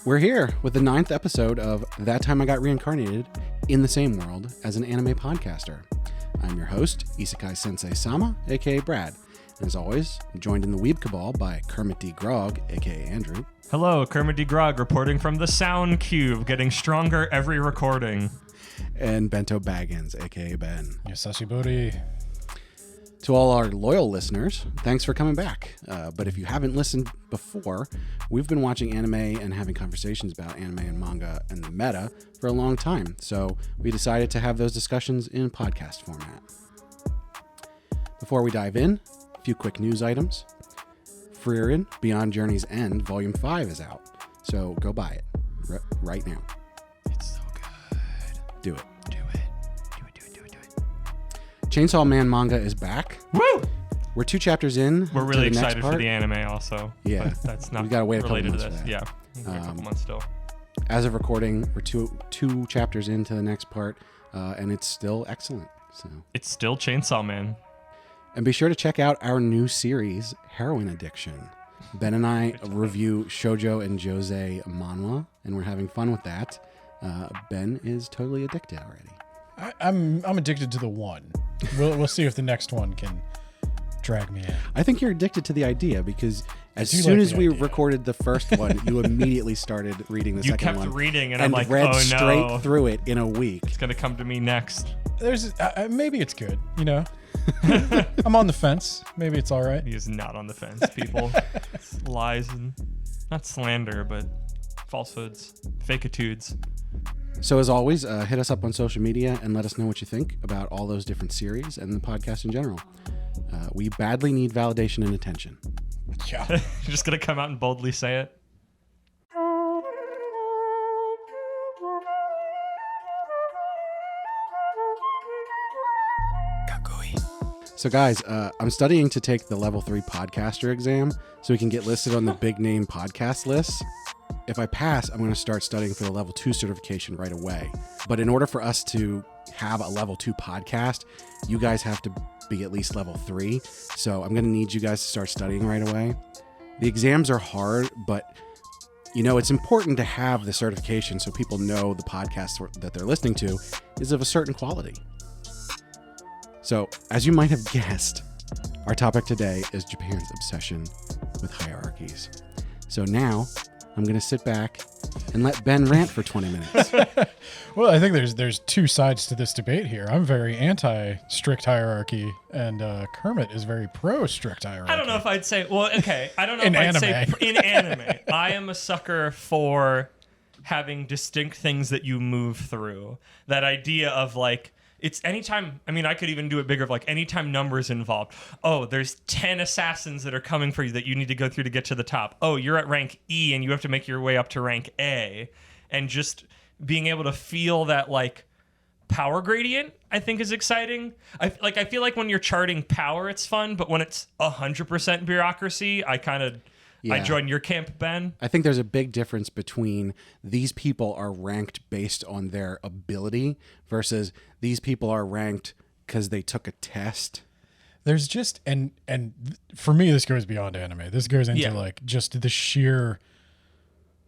We're here with the 9th episode of That Time I Got Reincarnated in the same world as an anime podcaster. I'm your host, Isekai Sensei-sama, aka Brad. And as always, I'm joined in the Weeb Cabal by Kermit D. Grog, aka Andrew. Hello, Kermit D. Grog reporting from the Sound Cube, getting stronger every recording. And Bento Baggins, aka Ben. Yosashiburi. To all our loyal listeners, thanks for coming back. But if you haven't listened before, we've been watching anime and having conversations about anime and manga and the meta for a long time. So we decided to have those discussions in podcast format. Before we dive in, a few quick news items. Frieren Beyond Journey's End Volume 5 is out. So go buy it right now. It's so good. Do it. Do it. Chainsaw Man manga is back. Woo! We're 2 chapters in. We're really to the excited next part. for the anime also. Yeah. But that's not We gotta wait a couple related to months this. for that. Yeah. A couple months still. As of recording, we're two chapters into the next part, and it's still excellent. So, It's still Chainsaw Man. and be sure to check out our new series, Heroin Addiction. Ben and I review shoujo and josei manhwa, and we're having fun with that. Ben is totally addicted already. I'm addicted to the one. We'll see if the next one can drag me in. I think you're addicted to the idea because as do soon like as the we idea. recorded the first one, you immediately started reading the You second kept one. reading, and I'm like, read oh straight no. through it in a week. It's going to come to me next. There's maybe it's good, you know. I'm on the fence. Maybe it's all right. He is not on the fence, people. It's lies and not slander, but falsehoods, fakitudes. So as always, hit us up on social media and let us know what you think about all those different series and the podcast in general. We badly need validation and attention. Yeah. You're just going to come out and boldly say it? So guys, I'm studying to take the level 3 podcaster exam so we can get listed on the big name podcast lists. If I pass, I'm going to start studying for the level 2 certification right away. But in order for us to have a level 2 podcast, you guys have to be at least level 3. So I'm going to need you guys to start studying right away. The exams are hard, but you know, it's important to have the certification so people know the podcast that they're listening to is of a certain quality. So, as you might have guessed, our topic today is Japan's obsession with hierarchies. So now, I'm going to sit back and let Ben rant for 20 minutes. Well, I think there's two sides to this debate here. I'm very anti-strict hierarchy, and Kermit is very pro-strict hierarchy. I don't know if I'd say, well, okay. I don't know In if I'd say anime. in anime. I am a sucker for having distinct things that you move through. That idea of like, it's anytime, I mean, I could even do it bigger of like anytime numbers involved. Oh, there's 10 assassins that are coming for you that you need to go through to get to the top. Oh, you're at rank E and you have to make your way up to rank A. And just being able to feel that like power gradient, I think is exciting. I feel like when you're charting power, it's fun, but when it's 100% bureaucracy, I join your camp, Ben. I think there's a big difference between these people are ranked based on their ability versus these people are ranked because they took a test. There's just and for me this goes beyond anime. This goes into like just the sheer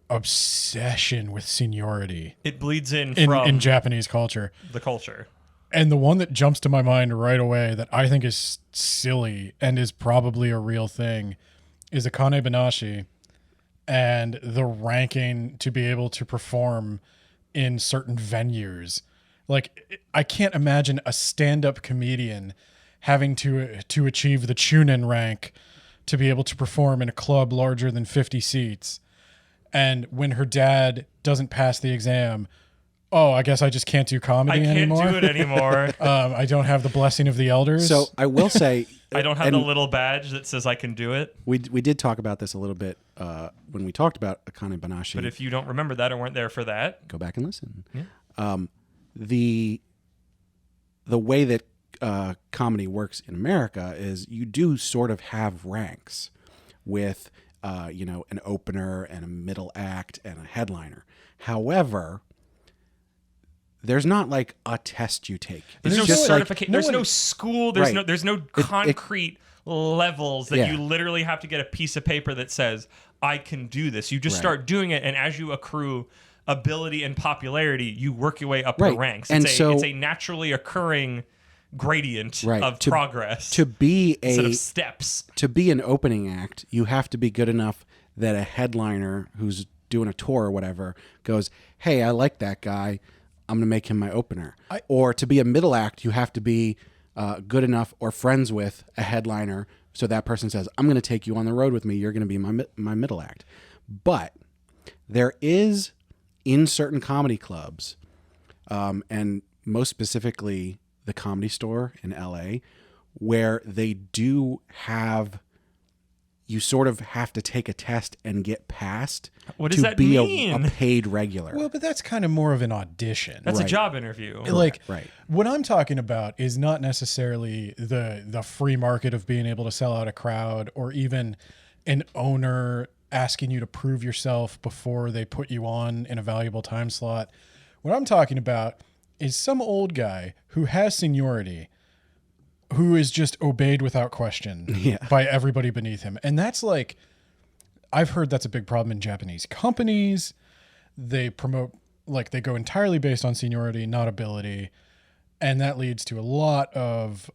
obsession with seniority. It bleeds in from in Japanese culture. the culture. And the one that jumps to my mind right away that I think is silly and is probably a real thing is Akane Banashi and the ranking to be able to perform in certain venues. Like, I can't imagine a stand-up comedian having to achieve the Chunin rank to be able to perform in a club larger than 50 seats. And when her dad doesn't pass the exam, oh, I guess I just can't do comedy anymore. I can't do it anymore. I don't have the blessing of the elders. So I will say... I don't have the little badge that says I can do it. We did talk about this a little bit when we talked about Akane Banashi. But if you don't remember that or weren't there for that, go back and listen. Yeah. The way that comedy works in America is you do sort of have ranks with an opener and a middle act and a headliner. However, there's not like a test you take. there's no just certification. like, There's no school. There's Right. no concrete levels that Yeah. you literally have to get a piece of paper that says, I can do this. You just Right. start doing it, and as you accrue ability and popularity, you work your way up the Right. ranks. And It's so- a naturally occurring gradient Right. of progress To be instead a of steps. to be an opening act, you have to be good enough that a headliner who's doing a tour or whatever goes, "Hey, I like that guy. I'm going to make him my opener." Or to be a middle act, you have to be good enough or friends with a headliner, so that person says, "I'm going to take you on the road with me. You're going to be my middle act." But there is, in certain comedy clubs, and most specifically the Comedy Store in LA, where they do have, you sort of have to take a test and get passed What does to that be mean? a paid regular. Well, but that's kind of more of an audition. That's a Right. job interview. Like, right. what I'm talking about is not necessarily the free market of being able to sell out a crowd, or even an owner asking you to prove yourself before they put you on in a valuable time slot. What I'm talking about is some old guy who has seniority, who is just obeyed without question Yeah. by everybody beneath him. And that's like, I've heard that's a big problem in Japanese companies. They promote, like, they go entirely based on seniority, not ability. And that leads to a lot of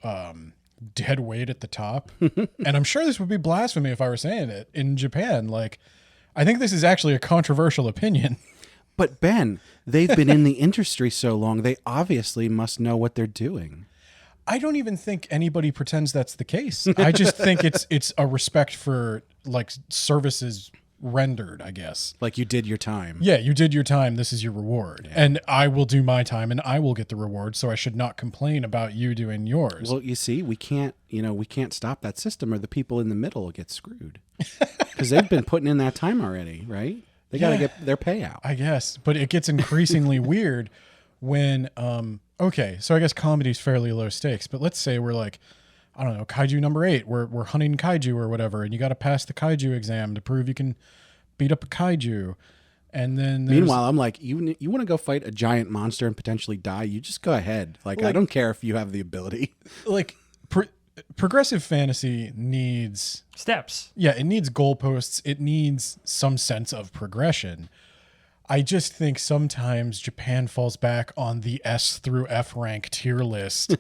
dead weight at the top. And I'm sure this would be blasphemy if I were saying it in Japan. Like, I think this is actually a controversial opinion. But Ben, they've been in the industry so long, they obviously must know what they're doing. I don't even think anybody pretends that's the case. I just think it's a respect for, like, services rendered, I guess. Like, you did your time. Yeah, you did your time. This is your reward. And I will do my time and I will get the reward. So I should not complain about you doing yours. Well, you see, we can't stop that system, or the people in the middle will get screwed. Because they've been putting in that time already, right? They got to get their payout. I guess. But it gets increasingly weird when, okay, so I guess comedy's fairly low stakes. But let's say we're like, I don't know, kaiju number 8. We're hunting kaiju or whatever. And you got to pass the kaiju exam to prove you can beat up a kaiju. And then Meanwhile, I'm like, you want to go fight a giant monster and potentially die? You just go ahead. Like, I don't care if you have the ability. like progressive fantasy needs Steps. Yeah, it needs goalposts. It needs some sense of progression. I just think sometimes Japan falls back on the S through F rank tier list.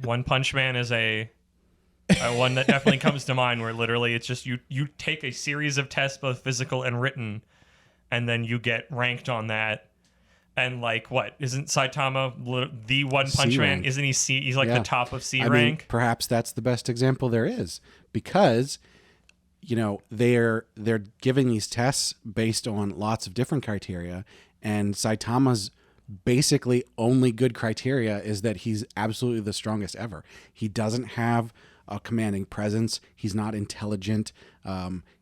One Punch Man is a one that definitely comes to mind, where literally it's just you take a series of tests, both physical and written, and then you get ranked on that. And like, what isn't Saitama the One Punch C Man? rank. Isn't he C? He's like Yeah. the top of C I rank. mean, perhaps that's the best example there is, because they're giving these tests based on lots of different criteria, and Saitama's basically only good criteria is that he's absolutely the strongest ever. He doesn't have a commanding presence. He's not intelligent.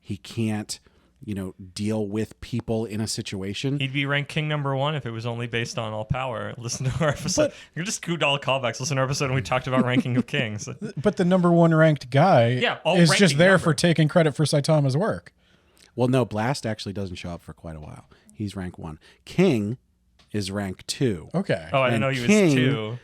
He can't deal with people in a situation. He'd be ranked king number 1 if it was only based on all power. Listen to our episode. You're just good all callbacks. Listen to our episode when we talked about ranking of kings. But the number 1 ranked guy Yeah, all is just ranking there number. for taking credit for Saitama's work. Well, no, Blast actually doesn't show up for quite a while. He's rank 1. King is rank 2. Okay. Oh, I didn't And know he was King 2.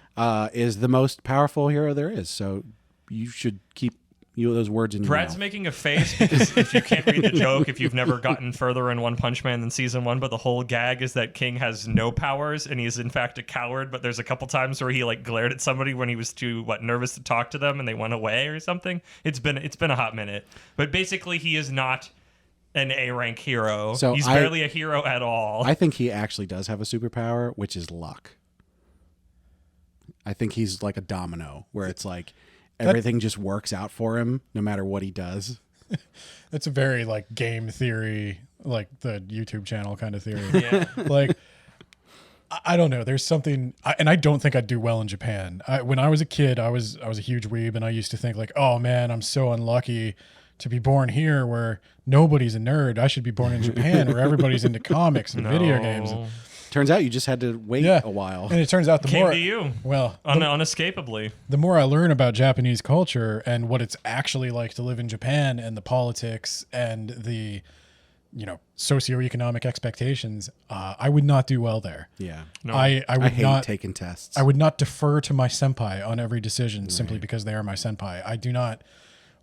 is the most powerful hero there is. So you should keep those words in your Brad's mouth. making a face because if you can't read the joke, if you've never gotten further in One Punch Man than season 1, but the whole gag is that King has no powers and he's in fact a coward. But there's a couple times where he like glared at somebody when he was too nervous to talk to them and they went away or something. It's been a hot minute, but basically he is not an A rank hero. So he's barely a hero at all. I think he actually does have a superpower, which is luck. I think he's like a domino, where it's like everything just works out for him no matter what he does. That's a very like game theory, like the YouTube channel kind of theory. Yeah. Like, I don't know. There's something, and I don't think I'd do well in Japan. When I was a kid, I was a huge weeb, and I used to think like, oh man, I'm so unlucky to be born here where nobody's a nerd. I should be born in Japan where everybody's into comics and video games. Turns out you just had to wait Yeah. a while. And it turns out the Came more to you. well, Unescapably. the more I learn about Japanese culture and what it's actually like to live in Japan and the politics and the, socioeconomic expectations, I would not do well there. Yeah. No. I I would hate not taking tests. I would not defer to my senpai on every decision simply because they are my senpai. I do not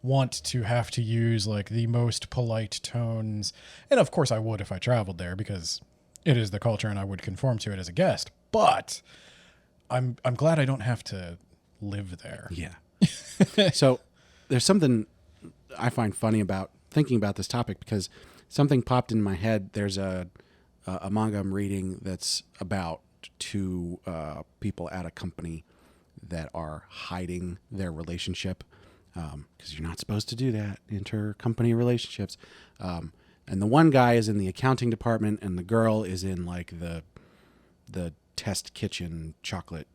want to have to use like the most polite tones. And of course I would if I traveled there because it is the culture and I would conform to it as a guest. But I'm glad I don't have to live there. Yeah. So there's something I find funny about thinking about this topic because something popped in my head. There's a manga I'm reading that's about two people at a company that are hiding their relationship because you're not supposed to do that, inter-company relationships. And the one guy is in the accounting department and the girl is in like the test kitchen chocolate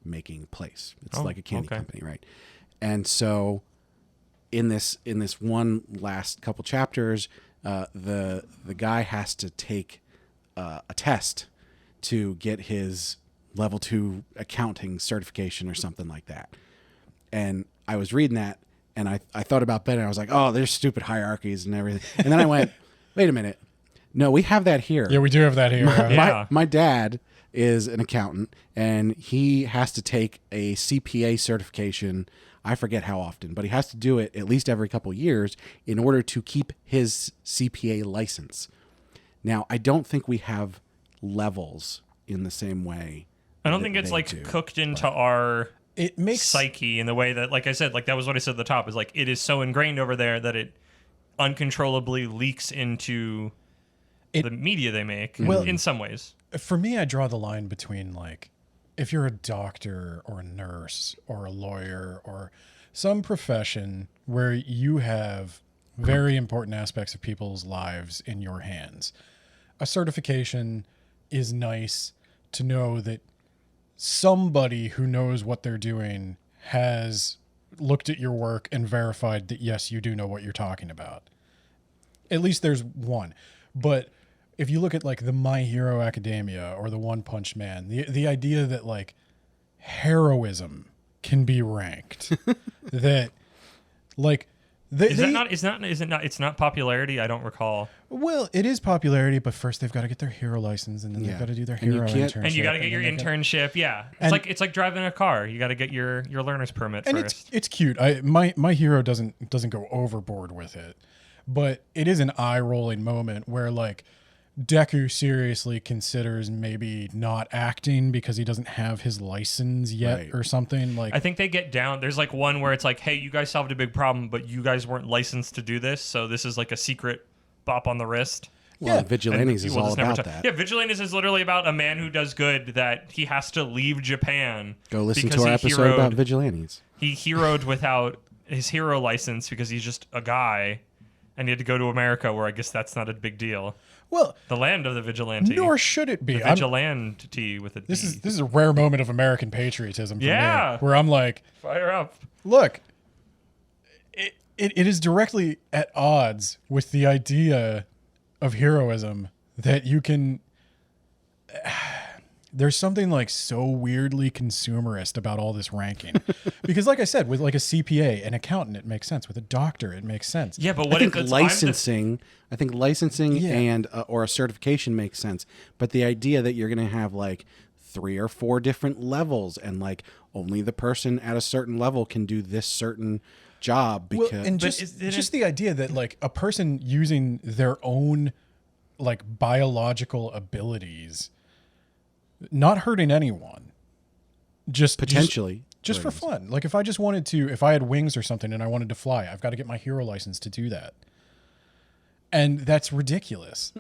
making place. It's like a candy company, right? And so in this one last couple chapters, the guy has to take a test to get his level 2 accounting certification or something like that. And I was reading that and I thought about Ben and I was like, oh, there's stupid hierarchies and everything. And then I went, wait a minute. No, we have that here. Yeah, we do have that here. My dad is an accountant and he has to take a CPA certification. I forget how often, but he has to do it at least every couple years in order to keep his CPA license. Now, I don't think we have levels in the same way. I don't think it's like cooked into our psyche in the way that, like I said, like that was what I said at the top, is like it is so ingrained over there that it uncontrollably leaks into the media they make in some ways. For me, I draw the line between like if you're a doctor or a nurse or a lawyer or some profession where you have very important aspects of people's lives in your hands, a certification is nice to know that somebody who knows what they're doing has looked at your work and verified that, yes, you do know what you're talking about. At least there's one. But if you look at like the My Hero Academia or the One Punch Man, the idea that like heroism can be ranked, that like it's not popularity. I don't recall. Well, it is popularity, but first they've got to get their hero license and then they've got to do their hero internship. And you got to get your internship. Yeah. It's like driving a car. You got to get your learner's permit and first. It's cute. My hero doesn't go overboard with it, but it is an eye-rolling moment where like Deku seriously considers maybe not acting because he doesn't have his license yet or something. Like I think they get down. There's like one where it's like, hey, you guys solved a big problem, but you guys weren't licensed to do this, so this is like a secret bop on the wrist. Well, Vigilantes is all about that. Yeah, Vigilantes is literally about a man who does good that he has to leave Japan. Go listen to our episode about Vigilantes. He heroed without his hero license because he's just a guy, and he had to go to America, where I guess that's not a big deal. Well, the land of the vigilante. Nor should it be. The vigilante with a D. This is a rare moment of American patriotism for me, where I'm like, fire up. Look, it is directly at odds with the idea of heroism that you can... There's something like so weirdly consumerist about all this ranking. Because like I said, with like a CPA, an accountant, it makes sense. With a doctor, it makes sense. Yeah, but what I think licensing and or a certification makes sense. But the idea that you're going to have like 3 or 4 different levels and like only the person at a certain level can do this certain job because and just the idea that like a person using their own like biological abilities, not hurting anyone, just potentially just for fun. Like if I had wings or something and I wanted to fly, I've got to get my hero license to do that. And that's ridiculous.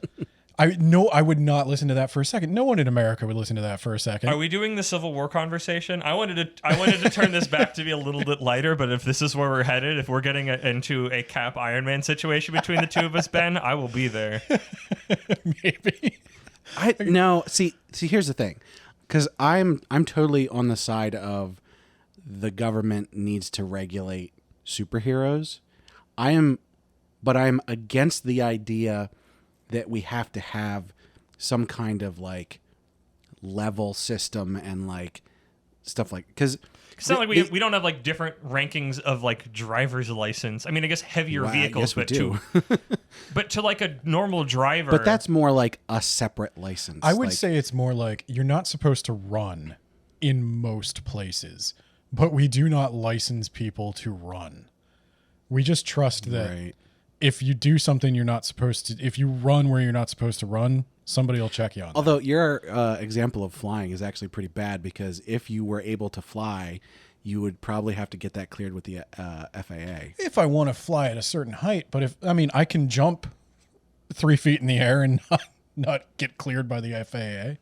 I would not listen to that for a second. No one in America would listen to that for a second. Are we doing the Civil War conversation? I wanted to turn this back to be a little bit lighter, but if this is where we're headed, if we're getting into a Cap Iron Man situation between the two of us, Ben, I will be there. Maybe. See, here's the thing, because I'm totally on the side of the government needs to regulate superheroes. But I'm against the idea that we have to have some kind of like level system and like stuff like, because it's not like we don't have like different rankings of like driver's license. I mean, I guess heavier vehicles, but to like a normal driver. But that's more like a separate license. I would say it's more like you're not supposed to run in most places, but we do not license people to run. We just trust that Right. if you do something you're not supposed to, if you run where you're not supposed to run, somebody will check you on that. Although your example of flying is actually pretty bad, because if you were able to fly, you would probably have to get that cleared with the FAA. If I want to fly at a certain height, but I can jump 3 feet in the air and not get cleared by the FAA.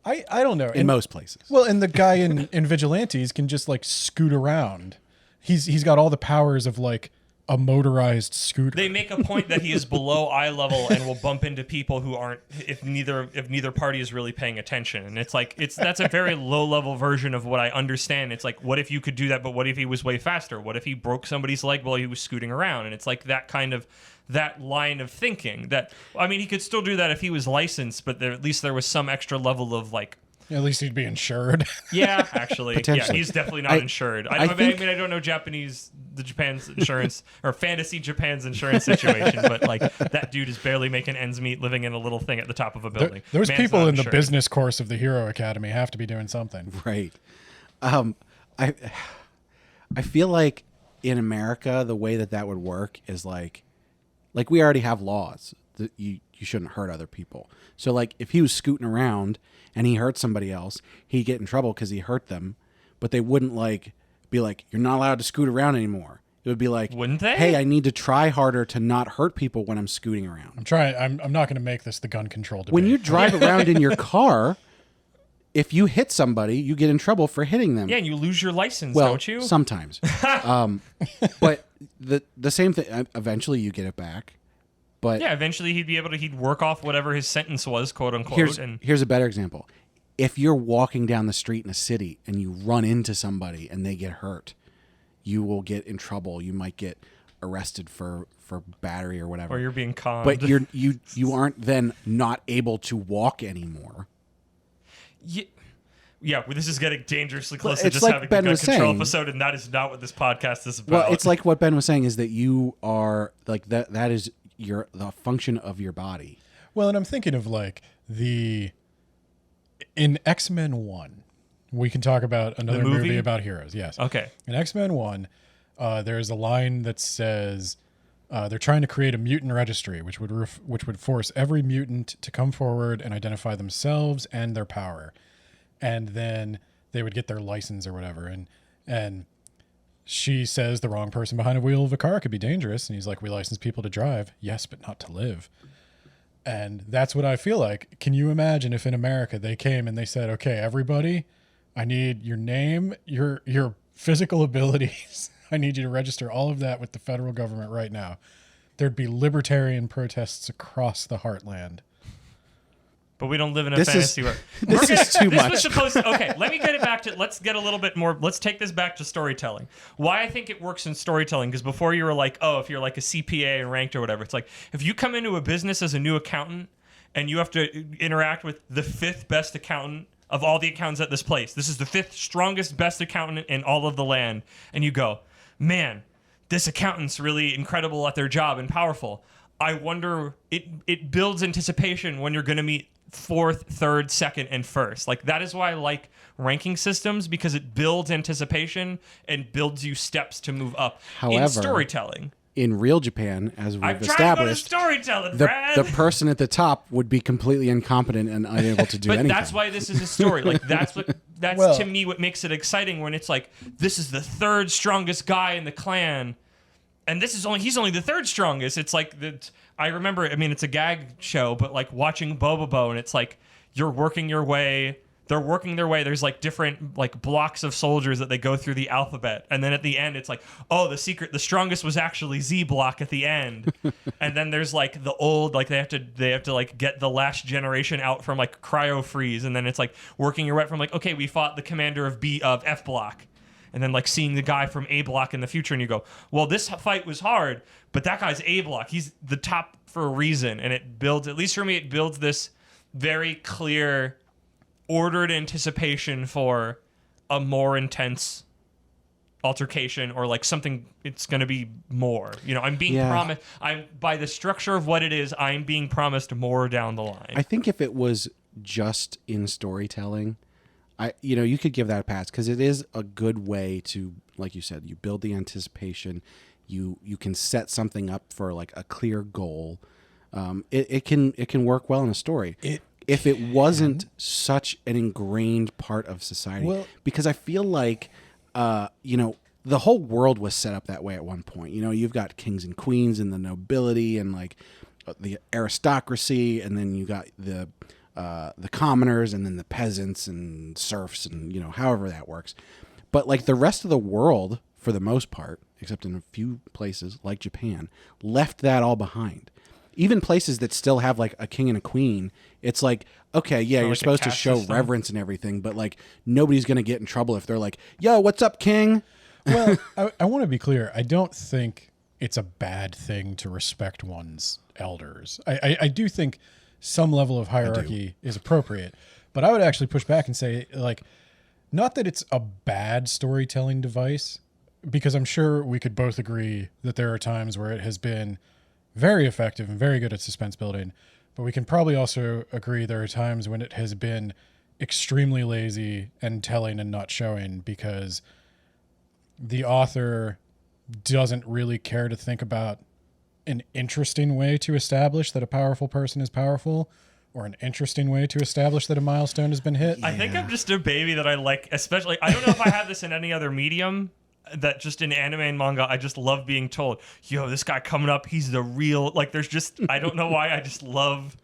I don't know. In most places. Well, and the guy in Vigilantes can just like scoot around. He's got all the powers of like a motorized scooter. They make a point that he is below eye level and will bump into people who aren't, if neither party is really paying attention. And that's a very low level version of what I understand. It's like, what if you could do that, but what if he was way faster? What if he broke somebody's leg while he was scooting around? And it's like that line of thinking that, I mean, he could still do that if he was licensed, but at least there was some extra level of like, At least he'd be insured. yeah, actually, yeah, Potentially. he's definitely not insured. I don't know Japan's insurance or fantasy Japan's insurance situation, but like that dude is barely making ends meet, living in a little thing at the top of a building. Those Man's people not in the insured. business course of the Hero Academy have to be doing something. Right. I feel like in America, the way that would work is like we already have laws that you shouldn't hurt other people. So like if he was scooting around and he hurt somebody else, he'd get in trouble because he hurt them, but they wouldn't like be like, you're not allowed to scoot around anymore. It would be like, Wouldn't they? Hey, I need to try harder to not hurt people when I'm scooting around. I'm not going to make this the gun control debate. When you drive around in your car, if you hit somebody, you get in trouble for hitting them. Yeah, and you lose your license, Well, don't you? sometimes. But the same thing. Eventually, you get it back. But Yeah, eventually he'd work off whatever his sentence was, quote unquote. here's a better example. If you're walking down the street in a city and you run into somebody and they get hurt, you will get in trouble. You might get arrested for battery or whatever. Or you're being conned. But you aren't then not able to walk anymore. Yeah, well, this is getting dangerously close to it's just like having Ben a gun was control saying. episode, and that is not what this podcast is about. Well, it's like what Ben was saying is that you are like that is the function of your body. Well, and I'm thinking of like in X-Men 1, we can talk about another movie? movie about heroes. Yes. Okay. In X-Men 1, there's a line that says they're trying to create a mutant registry, which would force every mutant to come forward and identify themselves and their power, and then they would get their license or whatever. And she says the wrong person behind a wheel of a car could be dangerous, and he's like, "We license people to drive, yes, but not to live." And that's what I feel like. Can you imagine if in America they came and they said, "Okay, everybody, I need your name, your physical abilities. I need you to register all of that with the federal government right now." There'd be libertarian protests across the heartland. But we don't live in a This fantasy is- world. this is too This much. was supposed to, okay, let me get it back to, let's get a little bit more, let's take this back to storytelling. Why I think it works in storytelling, because before you were like, oh, if you're like a CPA and ranked or whatever, it's like, if you come into a business as a new accountant and you have to interact with the 5th best accountant of all the accountants at this place, this is the 5th strongest, best accountant in all of the land, and you go, man, this accountant's really incredible at their job and powerful. I wonder, it builds anticipation when you're going to meet 4th, 3rd, 2nd, and 1st. Like, that is why I like ranking systems, because it builds anticipation and builds you steps to move up. However, in storytelling, In real Japan, as we've I'm trying to go to established, storytelling, the Brad. person at the top would be completely incompetent and unable to do But anything. that's why this is a story. Like, that's Well- to me what makes it exciting, when it's like, this is the 3rd strongest guy in the clan, and he's only the 3rd strongest. It's like I remember, I mean, it's a gag show, but like watching Bobobo, and it's like you're working your way. They're working their way. There's like different like blocks of soldiers that they go through the alphabet, and then at the end, it's like, oh, the strongest was actually Z block at the end, and then there's like the old, like they have to like get the last generation out from like cryo freeze, and then it's like working your way from like, okay, we fought the commander of F block. And then like seeing the guy from A block in the future, and you go, well, this fight was hard, but that guy's A block. He's the top for a reason. And it builds, at least for me, it builds this very clear, ordered anticipation for a more intense altercation, or like something, it's going to be more. You know, I'm being promised, by the structure of what it is, I'm being promised more down the line. I think if it was just in storytelling, you could give that a pass, because it is a good way to, like you said, you build the anticipation, You can set something up for like a clear goal. It can work well in a story. If it wasn't such an ingrained part of society, because I feel like, the whole world was set up that way at one point. You've got kings and queens and the nobility and like the aristocracy, and then you got the commoners, and then the peasants and serfs, and however that works. But like the rest of the world, for the most part, except in a few places like Japan, left that all behind. Even places that still have like a king and a queen, it's like, okay, yeah, you're supposed to show reverence and everything, but like nobody's going to get in trouble if they're like, yo, what's up, king? Well, I want to be clear. I don't think it's a bad thing to respect one's elders. I do think some level of hierarchy is appropriate, but I would actually push back and say, like, not that it's a bad storytelling device, because I'm sure we could both agree that there are times where it has been very effective and very good at suspense building, but we can probably also agree there are times when it has been extremely lazy and telling and not showing, because the author doesn't really care to think about an interesting way to establish that a powerful person is powerful, or an interesting way to establish that a milestone has been hit. I think I'm just a baby that I like, especially, I don't know if I have this in any other medium, that just in anime and manga, I just love being told, yo, this guy coming up, he's the real, like, there's just, I don't know why, I just love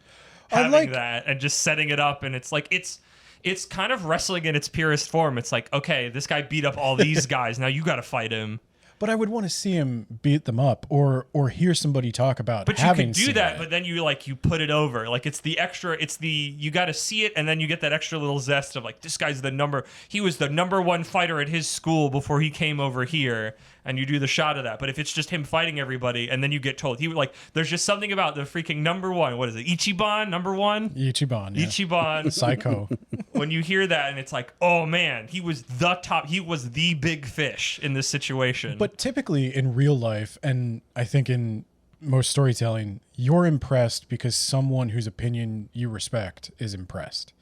having that and just setting it up. And it's like, it's kind of wrestling in its purest form. It's like, okay, this guy beat up all these guys, now you got to fight him. But I would want to see him beat them up, or hear somebody talk about. But you can do that, but then you put it over. Like it's the extra. You got to see it, and then you get that extra little zest of like, this guy's he was the number one fighter at his school before he came over here, and you do the shot of that. But if it's just him fighting everybody, and then you get told there's just something about the freaking number one. What is it? Ichiban number one. Ichiban. Yeah. Ichiban. Psycho. When you hear that, and it's like, oh man, he was the top. He was the big fish in this situation. But typically in real life, and I think in most storytelling, you're impressed because someone whose opinion you respect is impressed.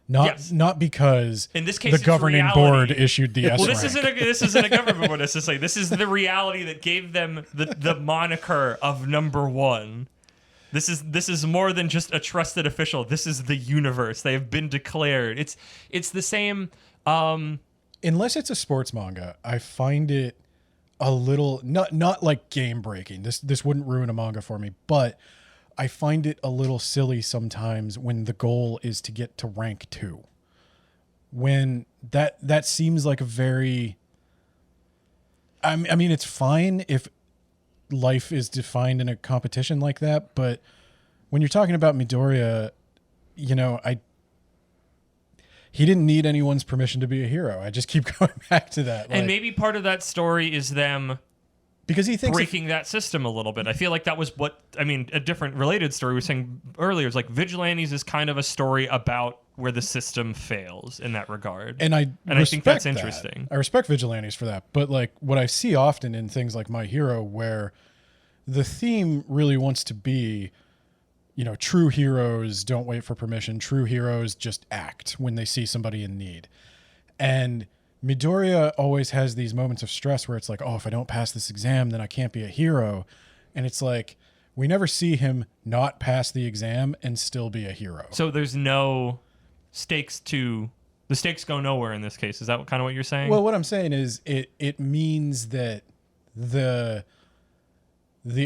Not because in this case, the governing board issued the S rank. This isn't a government board necessarily. This is the reality that gave them the moniker of number one. This is more than just a trusted official. This is the universe. They have been declared. It's the same. Unless it's a sports manga, I find it a little not like game breaking. This wouldn't ruin a manga for me, but I find it a little silly sometimes when the goal is to get to rank 2. When that seems like a very. I mean, it's fine if life is defined in a competition like that, but when you're talking about Midoriya, he didn't need anyone's permission to be a hero. I just keep going back to that. And maybe part of that story is them because he thinks breaking that system a little bit. I feel like that was a different related story we were saying earlier. It's like Vigilantes is kind of a story about where the system fails in that regard. And I think that's interesting. I respect Vigilantes for that. But like what I see often in things like My Hero, where the theme really wants to be, true heroes don't wait for permission. True heroes just act when they see somebody in need. And Midoriya always has these moments of stress where it's like, oh, if I don't pass this exam, then I can't be a hero. And it's like, we never see him not pass the exam and still be a hero. So there's no stakes the stakes go nowhere in this case. Is that kind of what you're saying? Well, what I'm saying is it means that the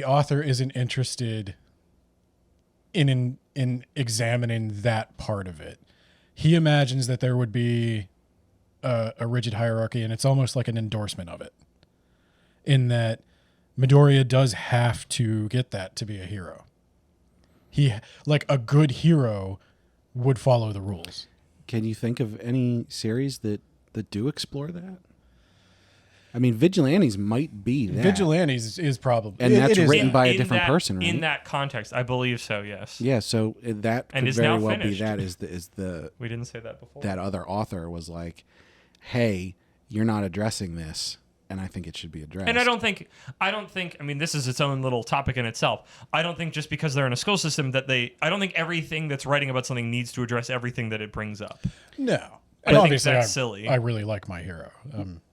author isn't interested in examining that part of it. He imagines that there would be a rigid hierarchy, and it's almost like an endorsement of it, in that Midoriya does have to get that to be a hero. He, like a good hero, would follow the rules. Can you think of any series that do explore that? I mean, Vigilantes might be that. Vigilantes is probably, and that's written by a different person, right? In that context, I believe so. Yes. Yeah. So that could very well be that. Is the we didn't say that before. That other author was like, "Hey, you're not addressing this, and I think it should be addressed." And I don't think. I mean, this is its own little topic in itself. I don't think just because they're in a school system that I don't think everything that's writing about something needs to address everything that it brings up. No. And obviously, that's silly. I really like My Hero.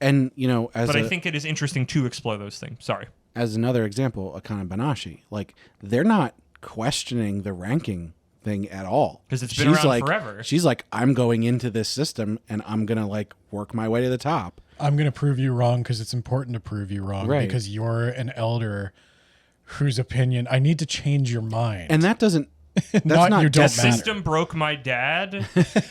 And, I think it is interesting to explore those things. Sorry. as another example, Akane Banashi, like they're not questioning the ranking thing at all. Because it's been around forever. She's like, I'm going into this system and I'm going to like work my way to the top. I'm going to prove you wrong because it's important to prove you wrong because you're an elder whose opinion I need to change your mind. And that doesn't, that's not you don't The matter. system broke my dad,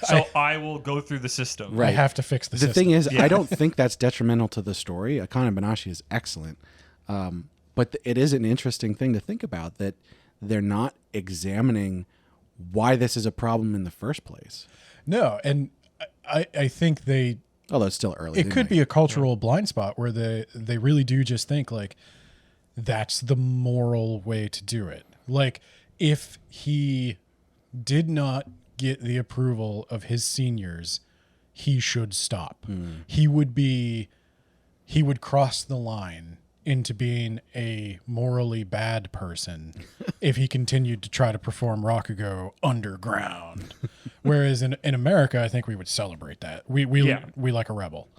so I will go through the system. Right. I have to fix the The system. thing is, I don't think that's detrimental to the story. Akane Banashi is excellent. But it is an interesting thing to think about that they're not examining why this is a problem in the first place. No, and I think they... Although it's still early. It could be a cultural blind spot where they really do just think like that's the moral way to do it. Like if he did not get the approval of his seniors, he should stop. He would cross the line into being a morally bad person if he continued to try to perform Rakugo underground. Whereas in America, I think we would celebrate that. We like a rebel.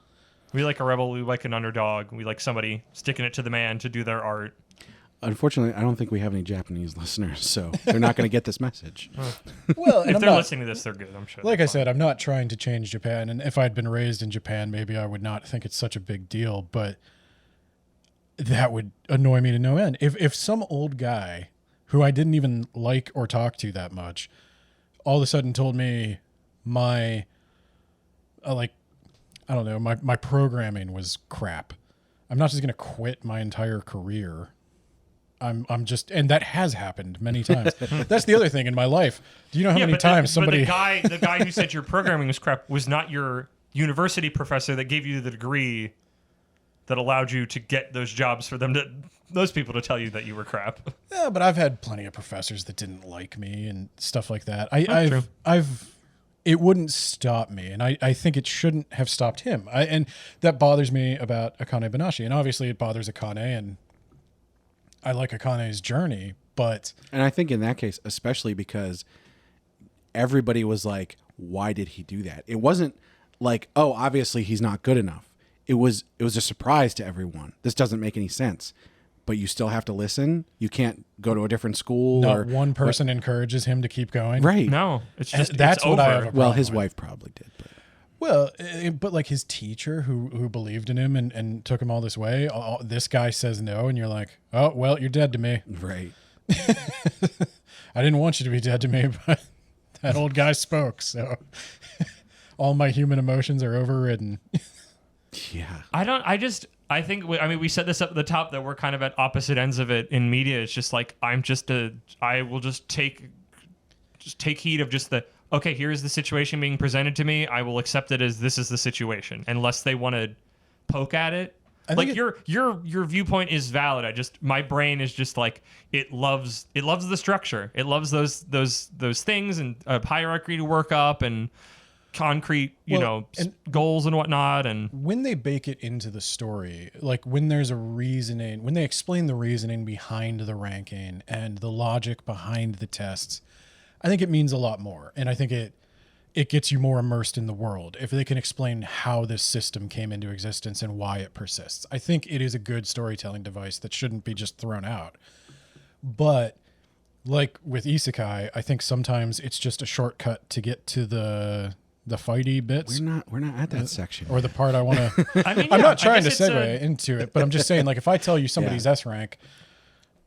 We like a rebel. We like an underdog. We like somebody sticking it to the man to do their art. Unfortunately, I don't think we have any Japanese listeners, so they're not going to get this message. Well, If they're listening to this, they're good. I'm sure. Like I said, I'm not trying to change Japan. And if I'd been raised in Japan, maybe I would not think it's such a big deal. But that would annoy me to no end. If some old guy who I didn't even like or talk to that much all of a sudden told me my programming was crap, I'm not just going to quit my entire career. I'm just, and that has happened many times. That's the other thing in my life. Do you know how many times somebody... But the guy who said your programming was crap was not your university professor that gave you the degree that allowed you to get those jobs for those people to tell you that you were crap. Yeah, but I've had plenty of professors that didn't like me and stuff like that. True. It wouldn't stop me, and I think it shouldn't have stopped him. And that bothers me about Akane Banashi, and obviously it bothers Akane, and I like Akane's journey, but... And I think in that case, especially because everybody was like, why did he do that? It wasn't like, oh, obviously he's not good enough. It was a surprise to everyone. This doesn't make any sense. But you still have to listen. You can't go to a different school. Not one person encourages him to keep going. Right. No, it's just that's it's what over. I have a problem Well, his with. wife probably did. But. Well, but like his teacher who believed in him and took him all this way, this guy says no, and you're like, oh, well, you're dead to me. Right. I didn't want you to be dead to me, but that old guy spoke, so all my human emotions are overridden. Yeah. I think we set this up at the top that we're kind of at opposite ends of it in media. It's just like I will just take heed of just okay, here's the situation being presented to me. I will accept it as this is the situation, unless they want to poke at it. Like your viewpoint is valid. My brain is just like it loves the structure. It loves those things and a hierarchy to work up and concrete, goals and whatnot. And when they bake it into the story, like when there's a reasoning, when they explain the reasoning behind the ranking and the logic behind the tests, I think it means a lot more. And I think it gets you more immersed in the world if they can explain how this system came into existence and why it persists. I think it is a good storytelling device that shouldn't be just thrown out. But like with Isekai, I think sometimes it's just a shortcut to get to the fighty bits. We're not at that section. Or the part I want to... I'm not trying to segue into it, but I'm just saying, like, if I tell you somebody's S rank,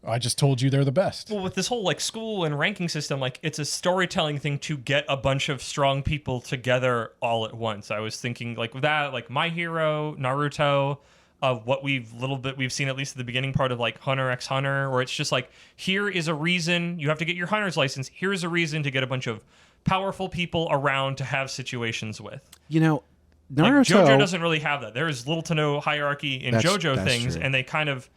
I just told you they're the best. Well, with this whole like school and ranking system, like it's a storytelling thing to get a bunch of strong people together all at once. I was thinking like with that, like My Hero, Naruto, what we've seen at least at the beginning part of like Hunter x Hunter, where it's just like, here is a reason you have to get your hunter's license. Here's a reason to get a bunch of powerful people around to have situations with. Naruto... Like JoJo doesn't really have that. There is little to no hierarchy in JoJo things, true. and they kind of...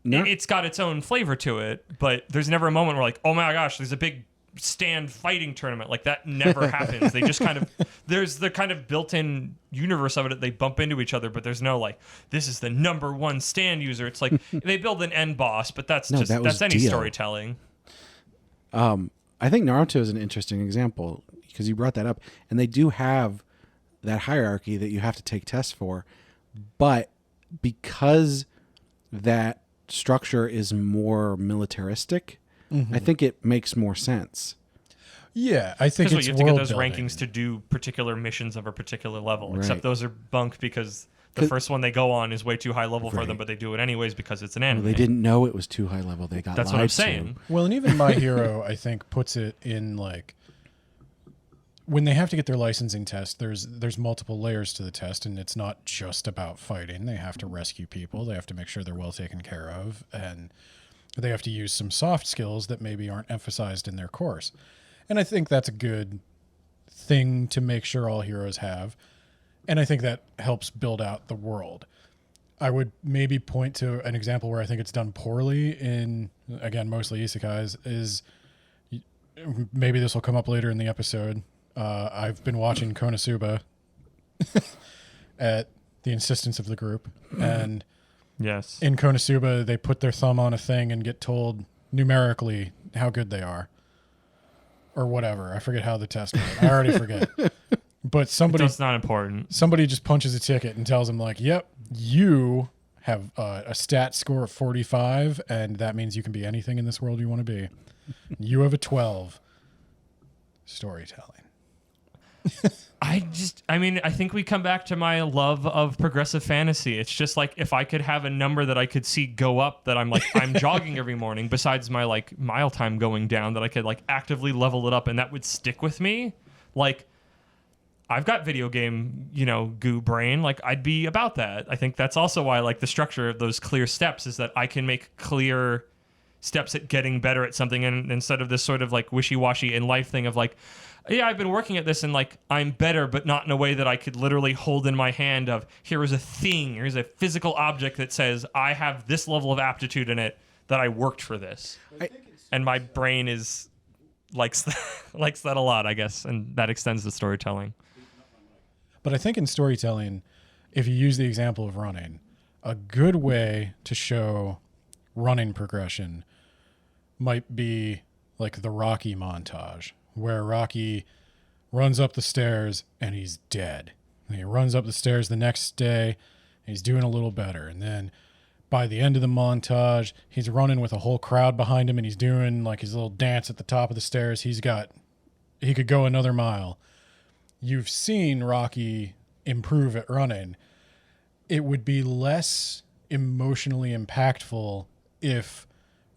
It's got its own flavor to it, but there's never a moment where like, oh my gosh, there's a big stand fighting tournament. Like that never happens. They just kind of, there's the kind of built-in universe of it that they bump into each other, but there's no like, this is the number one stand user. It's like they build an end boss, but that's that's any Dio. storytelling. I think Naruto is an interesting example because you brought that up, and they do have that hierarchy that you have to take tests for, but because that structure is more militaristic, I think it makes more sense. Yeah, I think Because it's you have to get world those building. rankings to do particular missions of a particular level. Right. Except those are bunk because the first one they go on is way too high level for Right. them, but they do it anyways because it's an Well, anime. they didn't know it was too high level. They got That's lied what I'm to. saying. Well, and even My Hero, I think, puts it in like when they have to get their licensing test. There's multiple layers to the test, and it's not just about fighting. They have to rescue people. They have to make sure they're well taken care of, and they have to use some soft skills that maybe aren't emphasized in their course. And I think that's a good thing to make sure all heroes have. And I think that helps build out the world. I would maybe point to an example where I think it's done poorly in, again, mostly isekais, is maybe this will come up later in the episode. I've been watching Konosuba at the insistence of the group. And Yes. in Konosuba, they put their thumb on a thing and get told numerically how good they are. Or whatever. I forget how the test went. I already forget. But That's not important. somebody just punches a ticket and tells them like, yep, you have a stat score of 45, and that means you can be anything in this world you want to be. You have a 12. Storytelling. I think we come back to my love of progressive fantasy. It's just like if I could have a number that I could see go up, that I'm jogging every morning, besides my like mile time going down, that I could like actively level it up, and that would stick with me. Like, I've got video game, goo brain. Like, I'd be about that. I think that's also why I like the structure of those clear steps, is that I can make clear steps at getting better at something, and instead of this sort of like wishy-washy in life thing of like, yeah, I've been working at this and like I'm better, but not in a way that I could literally hold in my hand of here is a thing, here's a physical object that says I have this level of aptitude in it, that I worked for this. And my brain likes that a lot, I guess, and that extends to storytelling. But I think in storytelling, if you use the example of running, a good way to show running progression might be like the Rocky montage, where Rocky runs up the stairs and he's dead. And he runs up the stairs the next day and he's doing a little better. And then by the end of the montage, he's running with a whole crowd behind him and he's doing like his little dance at the top of the stairs. He could go another mile. You've seen Rocky improve at running. It would be less emotionally impactful if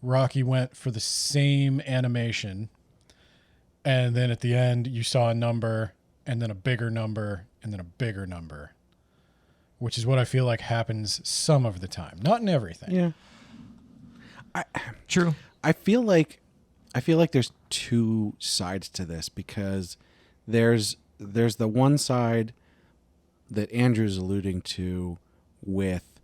Rocky went for the same animation, and then at the end you saw a number, and then a bigger number, and then a bigger number, which is what I feel like happens some of the time. Not in everything. Yeah. True. I feel like there's two sides to this, because there's the one side that Andrew's alluding to with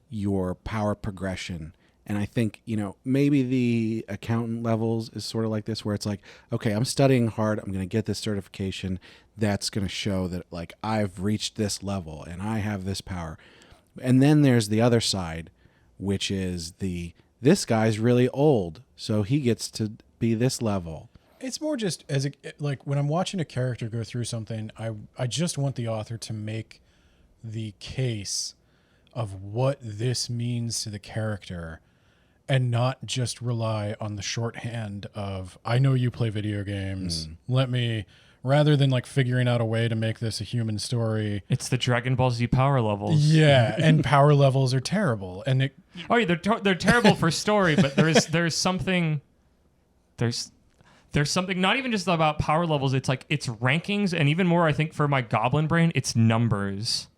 your power progression. And I think, maybe the accountant levels is sort of like this, where it's like, okay, I'm studying hard. I'm going to get this certification. That's going to show that like I've reached this level and I have this power. And then there's the other side, which is this guy's really old, so he gets to be this level. It's more just like when I'm watching a character go through something, I just want the author to make the case of what this means to the character, and not just rely on the shorthand of, I know you play video games. Rather than like figuring out a way to make this a human story. It's the Dragon Ball Z power levels. Yeah, and power levels are terrible. And they're terrible for story, but there's something not even just about power levels. It's like it's rankings, and even more, I think, for my goblin brain, it's numbers.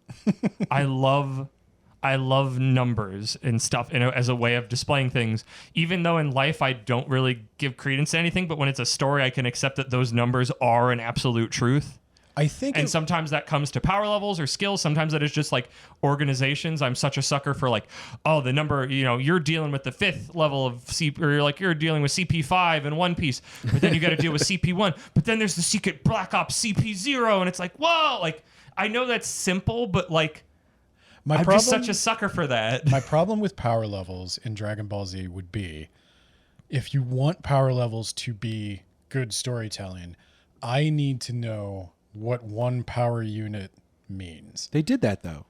I love numbers and stuff, as a way of displaying things. Even though in life I don't really give credence to anything, but when it's a story, I can accept that those numbers are an absolute truth. I think, and sometimes that comes to power levels or skills. Sometimes that is just like organizations. I'm such a sucker for like, oh, the number, you're dealing with the 5th level of CP, or like you're dealing with CP5 in One Piece, but then you got to deal with CP1, but then there's the secret Black Ops CP0, and it's like, whoa, like I know that's simple, but like I'm just such a sucker for that. My problem with power levels in Dragon Ball Z would be, if you want power levels to be good storytelling, I need to know what one power unit means. They did that though.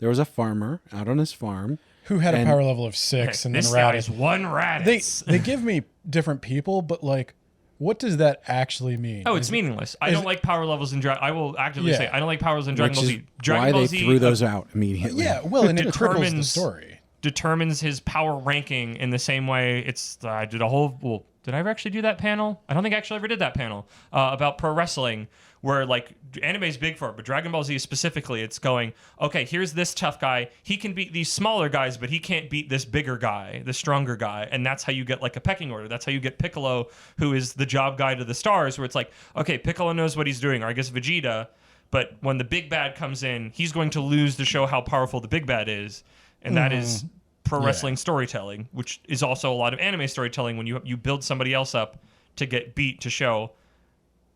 there was a farmer out on his farm who had a and- power level of 6 and then This routed. guy's one Raditz. They give me different people, but like, what does that actually mean? Oh, it's meaningless. I don't like power levels in Dragon. I will actively Yeah. say I don't like power levels in Dragon which Ball is Z. Dragon why Ball they Z threw those out immediately. Yeah, well, and it cripples the determines- story. determines his power ranking in the same way. It's I did a whole. Well, did I ever actually do that panel? I don't think I actually ever did that panel about pro wrestling, where like anime's big for it, but Dragon Ball Z specifically, it's going, okay, here's this tough guy. He can beat these smaller guys, but he can't beat this bigger guy, the stronger guy, and that's how you get like a pecking order. That's how you get Piccolo, who is the job guy to the stars, where it's like, okay, Piccolo knows what he's doing, or I guess Vegeta. But when the big bad comes in, he's going to lose to show how powerful the big bad is, and that is pro wrestling storytelling, which is also a lot of anime storytelling when you build somebody else up to get beat to show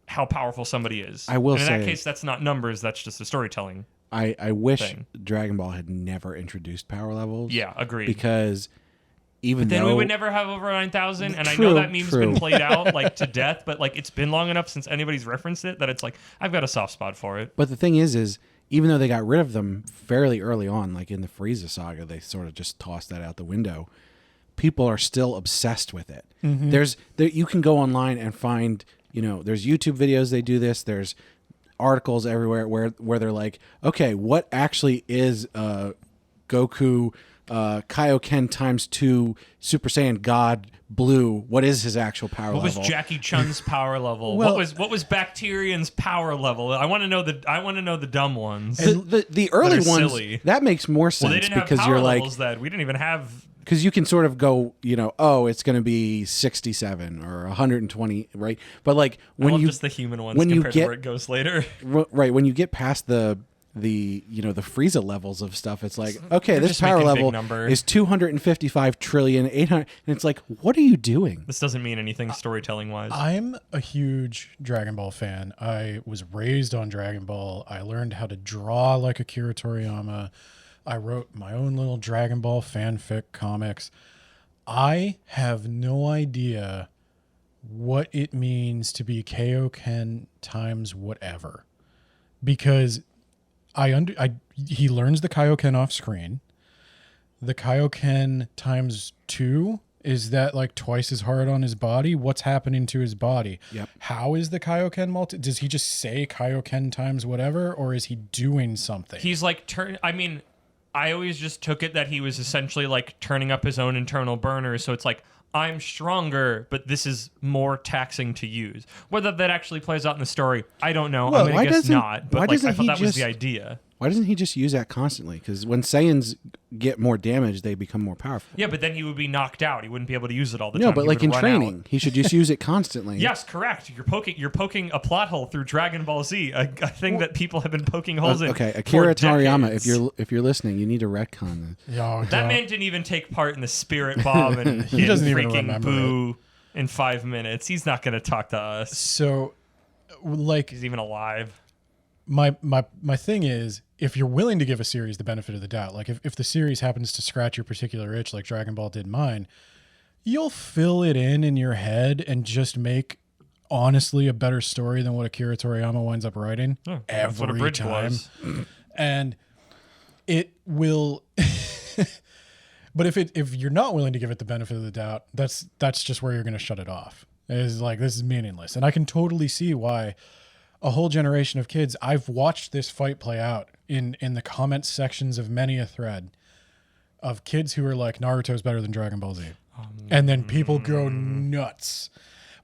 how powerful somebody is. I will and in say- that case, that's not numbers, that's just a storytelling. I wish Thing. Dragon Ball had never introduced power levels. Yeah, agreed. Because even then though we would never have over 9,000, and I True, know that meme's true. been played out like to death, but like it's been long enough since anybody's referenced it that it's like I've got a soft spot for it. But the thing is even though they got rid of them fairly early on, like in the Frieza saga, they sort of just tossed that out the window. People are still obsessed with it. You can go online and find, there's YouTube videos they do this. There's articles everywhere where they're like, okay, what actually is Goku Kaioken times 2 Super Saiyan God Blue? What is his actual power What level? was Jackie Chun's power level? Well- what was Bacterian's power level? I want to know the dumb ones. The early that are ones silly. that makes more sense Well, they didn't have because power you're like, levels then. We didn't even have. because you can sort of go, it's going to be 67 or 120, right? But like I when love you just the human ones when you compared to get- where it goes later. right when you get past the Frieza levels of stuff, it's like, okay, They're this just power making big level numbers. is 255 trillion 800, and it's like, what are you doing? This doesn't mean anything storytelling wise. I'm a huge Dragon Ball fan. I was raised on Dragon Ball. I learned how to draw like Akira Toriyama. I wrote my own little Dragon Ball fanfic comics. I have no idea what it means to be Kaioken times whatever, because he learns the Kaioken off screen. The Kaioken times 2, is that like twice as hard on his body? What's happening to his body? Yep. How is the Kaioken does he just say Kaioken times whatever, or is he doing something? He's like I always just took it that he was essentially like turning up his own internal burners. So it's like, I'm stronger, but this is more taxing to use. Whether that actually plays out in the story, I don't know. Well, I why guess doesn't- not. But why like, I doesn't thought he that was the just- idea. Why doesn't he just use that constantly? Because when Saiyans get more damage, they become more powerful. Yeah, but then he would be knocked out. He wouldn't be able to use it all the No, time. but He like would in run training, out. he should just use it constantly. Yes, correct. You're poking a plot hole through Dragon Ball Z, a thing that people have been poking holes in. Okay, Akira for Toriyama, decades. if you're listening, you need to retcon this. That man didn't even take part in the Spirit Bomb and He doesn't even freaking remember Boo in 5 minutes. He's not going to talk to us. So, like, He's even alive. my thing is, if you're willing to give a series the benefit of the doubt, like if the series happens to scratch your particular itch like Dragon Ball did mine, you'll fill it in your head and just make honestly a better story than what Akira Toriyama winds up writing That's what a every bridge time. was. And it will but if you're not willing to give it the benefit of the doubt, that's just where you're going to shut it off. It's like, this is meaningless. And I can totally see why a whole generation of kids, I've watched this fight play out in the comments sections of many a thread of kids who are like, Naruto's better than Dragon Ball Z. And then people go nuts.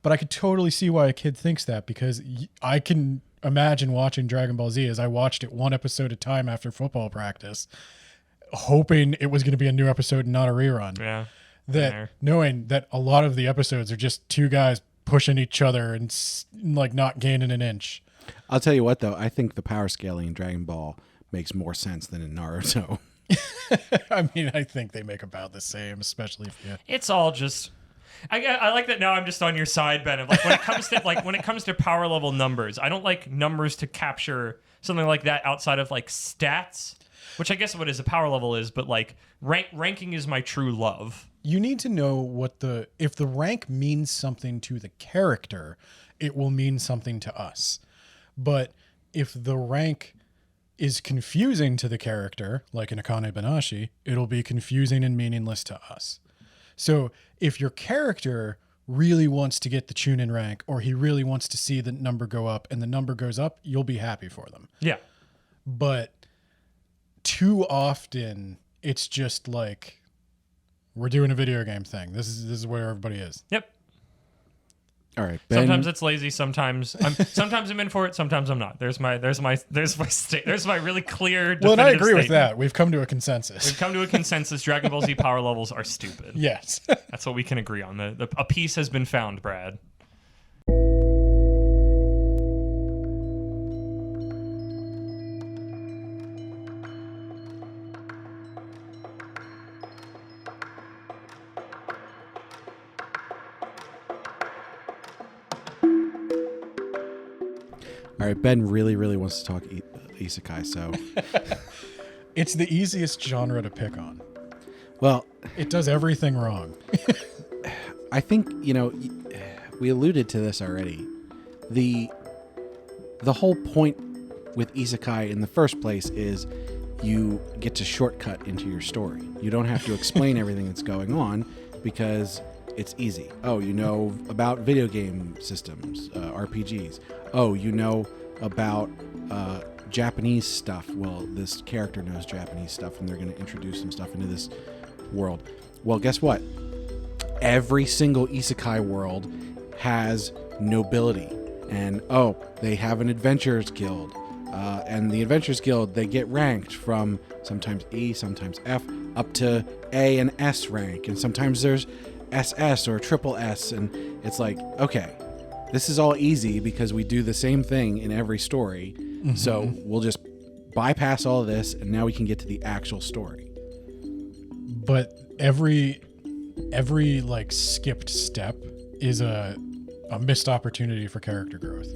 But I could totally see why a kid thinks that, because I can imagine watching Dragon Ball Z as I watched it one episode at a time after football practice, hoping it was going to be a new episode and not a rerun. Yeah. That knowing that a lot of the episodes are just two guys pushing each other and like not gaining an inch. I'll tell you what, though, I think the power scaling in Dragon Ball makes more sense than in Naruto. I mean, I think they make about the same, especially if you. It's all just. I like that now. I'm just on your side, Ben. Of like when it comes to power level numbers, I don't like numbers to capture something like that outside of like stats, which I guess what is a power level is. But like ranking is my true love. You need to know if the rank means something to the character, it will mean something to us. But if the rank is confusing to the character, like in Akane Banashi, it'll be confusing and meaningless to us. So if your character really wants to get the Chunin rank, or he really wants to see the number go up, and the number goes up, you'll be happy for them. Yeah. But too often, it's just like, we're doing a video game thing. This is where everybody is. Yep. All right. Ben, Sometimes it's lazy. Sometimes I'm in for it. Sometimes I'm not. There's my really clear. Well, and I definitive agree with statement. that. We've come to a consensus. We've come to a consensus. Dragon Ball Z power levels are stupid. Yes. That's what we can agree on. A piece has been found, Brad. All right. Ben really, really wants to talk isekai. So, It's the easiest genre to pick on. well, It does everything wrong. I think, we alluded to this already. The whole point with isekai in the first place is you get to shortcut into your story. You don't have to explain everything that's going on because it's easy. Oh, you know about video game systems, RPGs. Oh, you know about Japanese stuff. Well, this character knows Japanese stuff, and they're going to introduce some stuff into this world. Well, guess what? Every single isekai world has nobility. And, they have an adventurers guild. And the adventurers guild, they get ranked from sometimes E, sometimes F, up to A and S rank. And sometimes there's SS or triple S. And it's like, okay, this is all easy because we do the same thing in every story. Mm-hmm. So we'll just bypass all of this, and now we can get to the actual story. But every like skipped step is a missed opportunity for character growth.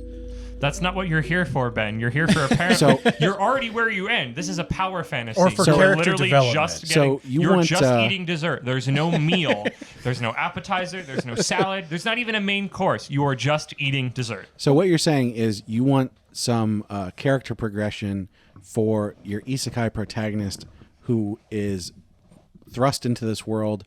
That's not what you're here for, Ben. You're here for apparently. So you're already where you end. This is a power fantasy. Or for so character literally development. just getting, So you're want, just eating dessert. There's no meal. There's no appetizer. There's no salad. There's not even a main course. You are just eating dessert. So what you're saying is you want some character progression for your isekai protagonist who is thrust into this world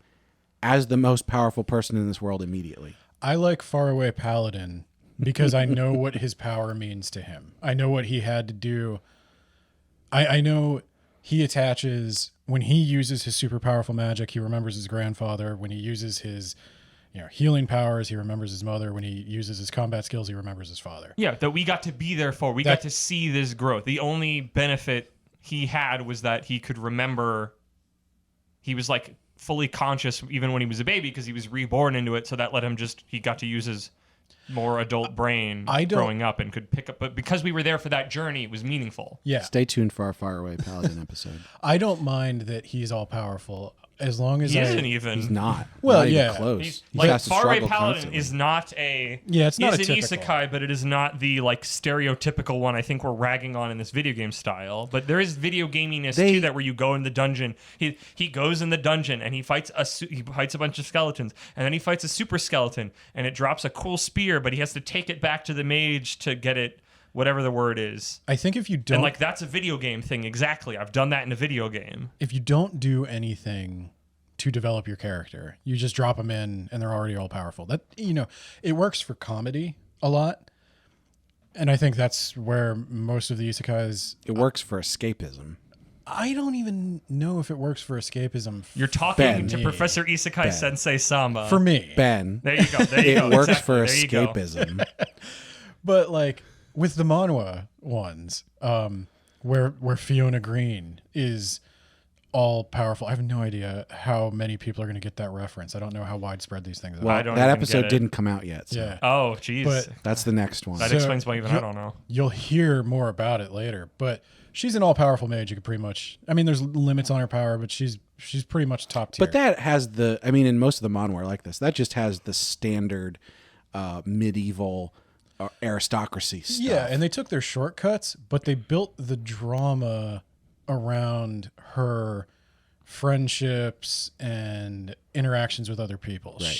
as the most powerful person in this world immediately. I like Faraway Paladin because I know what his power means to him. I know what he had to do. I know he attaches, when he uses his super powerful magic, he remembers his grandfather. When he uses his healing powers, he remembers his mother. When he uses his combat skills, he remembers his father. Yeah, that we got to be there for. We got to see this growth. The only benefit he had was that he could remember. He was like fully conscious even when he was a baby because he was reborn into it. So that let him he got to use his more adult brain growing up and could pick up. But because we were there for that journey, it was meaningful. Yeah. Stay tuned for our Faraway Paladin episode. I don't mind that he's all powerful as long as He isn't even. He's not. Well, Not even yeah. close. He's, He like has to Faraway struggle Paladin constantly. is not a. Yeah, it's not is a an typical. isekai, but it is not the like stereotypical one I think we're ragging on in this video game style. But there is video gaminess to that where you go in the dungeon. He goes in the dungeon and he fights a bunch of skeletons, and then he fights a super skeleton, and it drops a cool spear, but he has to take it back to the mage to get it. Whatever the word is. I think if you don't, And like that's a video game thing. Exactly. I've done that in a video game. if you don't do anything to develop your character, you just drop them in and they're already all powerful. That, it works for comedy a lot. And I think that's where most of the isekais, It works for escapism. I don't even know if it works for escapism. You're talking Ben. to Professor Isekai Sensei-sama. For me. Ben, There you go. There you it go. works Exactly. for There you go. escapism. But like with the manhwa ones, where Fiona Green is all powerful. I have no idea how many people are going to get that reference. I don't know how widespread these things are. Well, I don't that even episode get it. didn't come out yet. So Yeah. Oh, jeez. But that's the next one. That So, explains why even I don't know. You'll hear more about it later, but she's an all-powerful mage. You could pretty much, there's limits on her power, but she's pretty much top tier. But that has in most of the manhwa like this, that just has the standard medieval aristocracy stuff. yeah, and they took their shortcuts, but they built the drama around her friendships and interactions with other people. Right.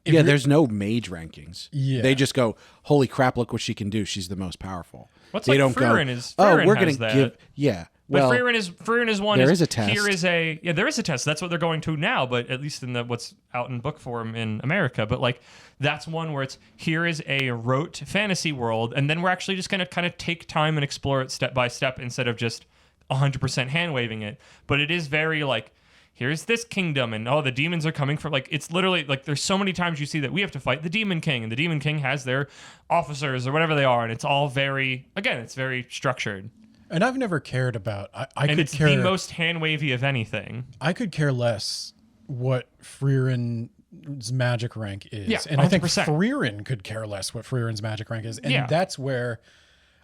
Yeah, there's no mage rankings. Yeah. They just go, holy crap, look what she can do. She's the most powerful. What's they like don't Frieren go, is oh, Frieren we're has going to that. give, yeah. But Well, Frieren is one. there is a test. There is a test. That's what they're going to now. But at least in what's out in book form in America. But like that's one where it's here is a rote fantasy world, and then we're actually just going to kind of take time and explore it step by step instead of just 100% hand waving it. But it is very like, here's this kingdom, and the demons are coming from, like, it's literally like there's so many times you see that we have to fight the Demon King, and the Demon King has their officers or whatever they are, and it's all it's very structured. And I've never cared about. And it's the most hand wavy of anything. I could care less what Frieren's magic rank is, Yeah, and I think 100%. Frieren could care less what Frieren's magic rank is, and Yeah. that's where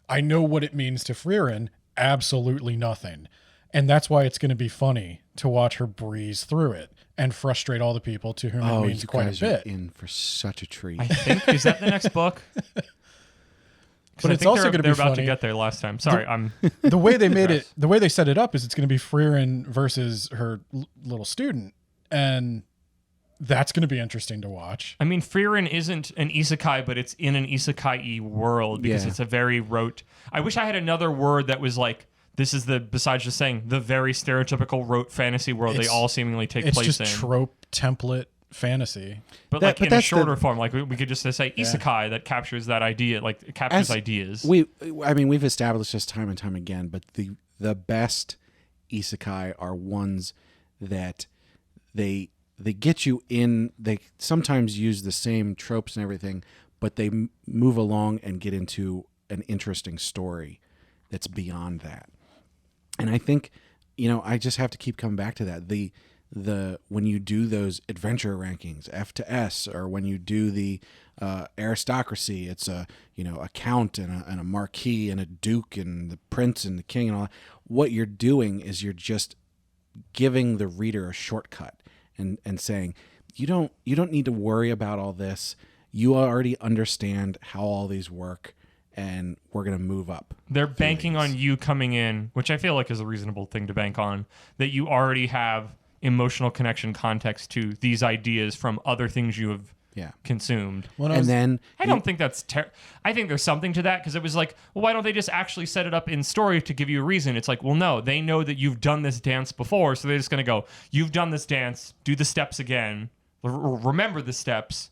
I know what it means to Frieren. Absolutely nothing. And that's why it's going to be funny to watch her breeze through it and frustrate all the people to whom it means you quite guys a bit. are in for such a treat. I think is that the next book? But it's also going to be they're about funny. to get there last time. Sorry, I'm The way they made it, the way they set it up is it's going to be Frieren versus her little student, and that's going to be interesting to watch. I mean, Frieren isn't an isekai, but it's in an isekai-y world because Yeah. it's a very rote. I wish I had another word that was like, this is besides just saying, the very stereotypical rote fantasy world they all seemingly take It's place just in. trope template fantasy. But That- like but in a that's shorter form, like we could just say isekai that captures that idea, like it captures ideas. We've established this time and time again, but the best isekai are ones that they get you in. They sometimes use the same tropes and everything, but they move along and get into an interesting story that's beyond that. And I think, I just have to keep coming back to that. The when you do those adventure rankings, F to S, or when you do the aristocracy, it's a count and a marquis and a duke and the prince and the king and all that. What you're doing is you're just giving the reader a shortcut and saying, you don't need to worry about all this. You already understand how all these work, and we're going to move up. They're banking on you coming in, which I feel like is a reasonable thing to bank on, that you already have emotional connection context to these ideas from other things you have consumed. I don't think that's I think there's something to that, because it was like, well, why don't they just actually set it up in story to give you a reason? It's like, well, no, they know that you've done this dance before, so they're just going to go, you've done this dance, do the steps again, remember the steps.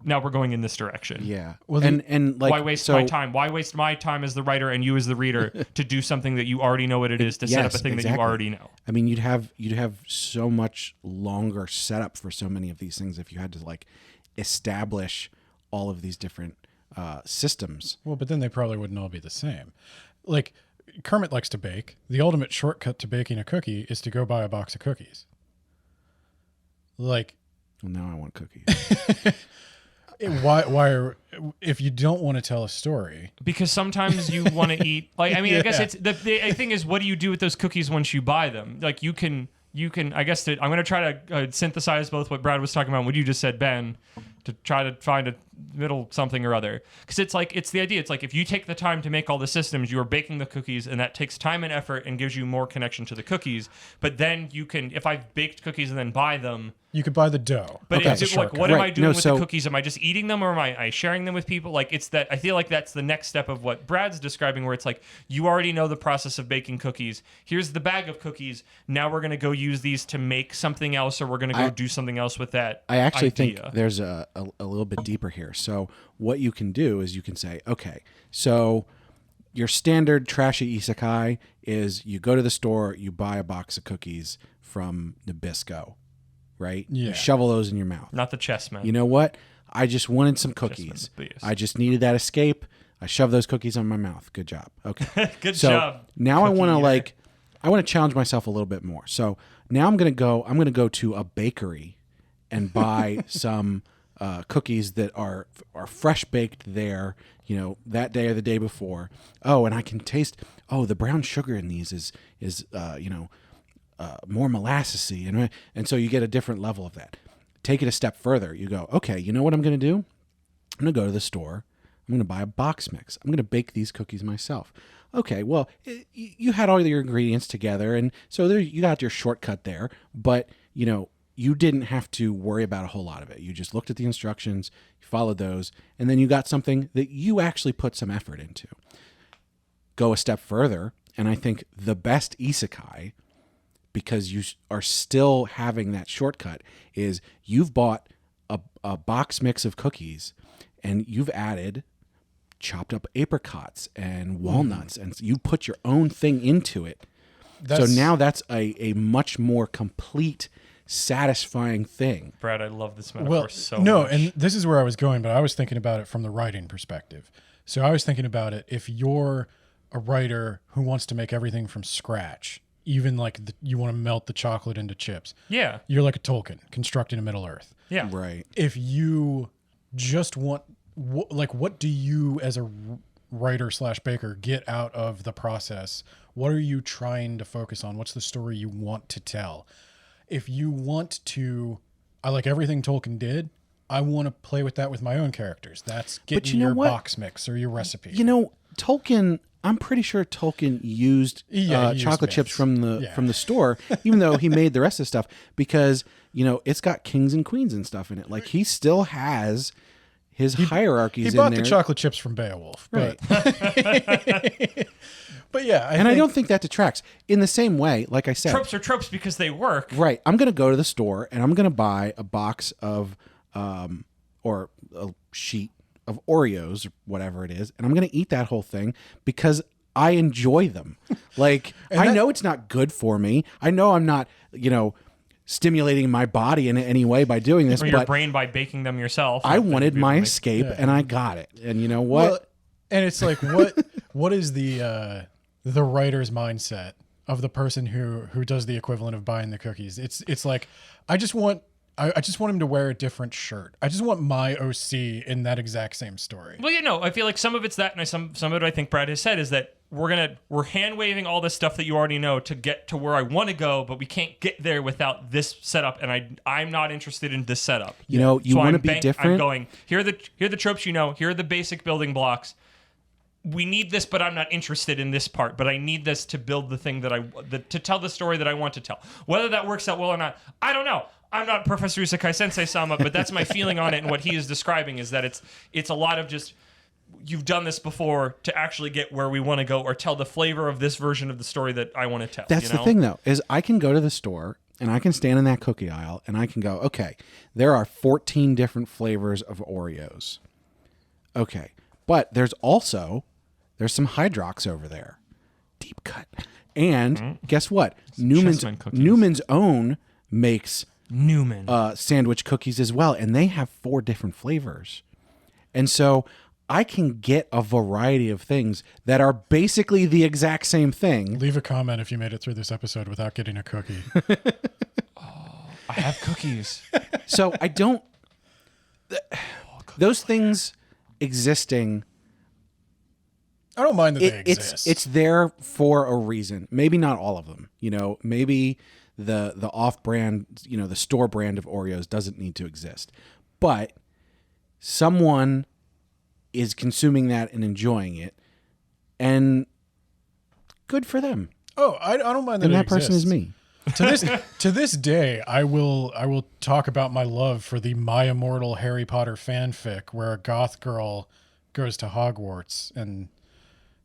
Now we're going in this direction. Yeah. Well, and like, why waste my time? Why waste my time as the writer and you as the reader to do something that you already know what it is, to set up a thing that you already know? I mean, you'd have so much longer setup for so many of these things if you had to like establish all of these different systems. Well, but then they probably wouldn't all be the same. Like, Kermit likes to bake. The ultimate shortcut to baking a cookie is to go buy a box of cookies. Like, Well, now I want cookies. why if you don't want to tell a story, Because sometimes you want to eat. Like, I mean, I guess it's the thing is, what do you do with those cookies once you buy them? Like, you can. I guess I'm going to try to synthesize both what Brad was talking about and what you just said, Ben, to try to find a middle something or other. Because it's the idea. It's like, if you take the time to make all the systems, you are baking the cookies, and that takes time and effort and gives you more connection to the cookies. But then you can, if I've baked cookies and then buy them. you could buy the dough. But Okay. is it like, Shortcut. what am I Right. doing No, with so- the cookies? Am I just eating them, or am I sharing them with people? Like, it's that, I feel like that's the next step of what Brad's describing, where it's like, you already know the process of baking cookies. Here's the bag of cookies. Now we're going to go use these to make something else, or we're going to go do something else with that I actually idea. think there's a little bit deeper here. So what you can do is you can say, okay, so your standard trashy isekai is you go to the store, you buy a box of cookies from Nabisco, right? Yeah. You shovel those in your mouth. Not the chessmen. You know what? I just wanted some cookies. please. I just needed that escape. I shoved those cookies in my mouth. Good job. Okay. Good So job. now I cookie want to eater. I want to challenge myself a little bit more. So now I'm going to go to a bakery and buy some cookies that are fresh baked there, that day or the day before. Oh, and I can taste, the brown sugar in these is more molassesy. And so you get a different level of that. Take it a step further. You go, okay, you know what I'm going to do? I'm going to go to the store. I'm going to buy a box mix. I'm going to bake these cookies myself. Okay, well, you had all your ingredients together, and so there you got your shortcut there. But you didn't have to worry about a whole lot of it. You just looked at the instructions, you followed those, and then you got something that you actually put some effort into. Go a step further, and I think the best isekai, because you are still having that shortcut, is you've bought a box mix of cookies and you've added chopped up apricots and walnuts, and you put your own thing into it. So now that's a much more complete, satisfying thing. Brad, I love this metaphor so no, much. and this is where I was going, but I was thinking about it from the writing perspective. So I was thinking about it, if you're a writer who wants to make everything from scratch, even like you want to melt the chocolate into chips. Yeah. You're like a Tolkien constructing a Middle Earth. Yeah. Right. If you just want, what do you as a writer/baker get out of the process? What are you trying to focus on? What's the story you want to tell? If you want to, I like everything Tolkien did, I want to play with that with my own characters. That's getting your box mix or your recipe. You know, Tolkien, I'm pretty sure Tolkien used chocolate myths. chips from the store, even though he made the rest of the stuff, because, you know, it's got kings and queens and stuff in it. Like, he still has his hierarchies in there. He bought the chocolate chips from Beowulf. Right. But yeah, I don't think that detracts. In the same way, like I said, Tropes are tropes because they work. right, I'm going to go to the store and I'm going to buy a box of, or a sheet of Oreos or whatever it is, and I'm going to eat that whole thing because I enjoy them. Like, I know it's not good for me. I know I'm not, you know, stimulating my body in any way by doing this, Or your but brain by baking them yourself. I wanted my escape and I got it. And you know what? Well, and it's like, what is the writer's mindset of the person who does the equivalent of buying the cookies? It's like, I just want him to wear a different shirt. I just want my OC in that exact same story. Well, you know, I feel like some of it's that, and some of it I think Brad has said is that we're hand waving all this stuff that you already know to get to where I want to go, but we can't get there without this setup, and I'm not interested in this setup. You know, you want to be different. I'm going, here are the tropes you know, here are the basic building blocks. We need this, but I'm not interested in this part. But I need this to build the thing to tell the story that I want to tell. Whether that works out well or not, I don't know. I'm not Professor Isekai Sensei-sama, but that's my feeling on it. And what he is describing is that it's a lot of just, you've done this before to actually get where we want to go or tell the flavor of this version of the story that I want to tell. That's the thing, though, is I can go to the store and I can stand in that cookie aisle and I can go, okay, there are 14 different flavors of Oreos. Okay, but there's some Hydrox over there. Deep cut. And guess what? Newman's Own makes sandwich cookies as well, and they have 4 different flavors. And so I can get a variety of things that are basically the exact same thing. Leave a comment if you made it through this episode without getting a cookie. I have cookies. So I don't... Those things existing... I don't mind that they exist. It's there for a reason. Maybe not all of them. You know, maybe the off-brand, you know, the store brand of Oreos doesn't need to exist. But someone is consuming that and enjoying it, and good for them. Oh, I don't mind that. And it that person is exists. me. To this day, I will talk about my love for the My Immortal Harry Potter fanfic where a goth girl goes to Hogwarts and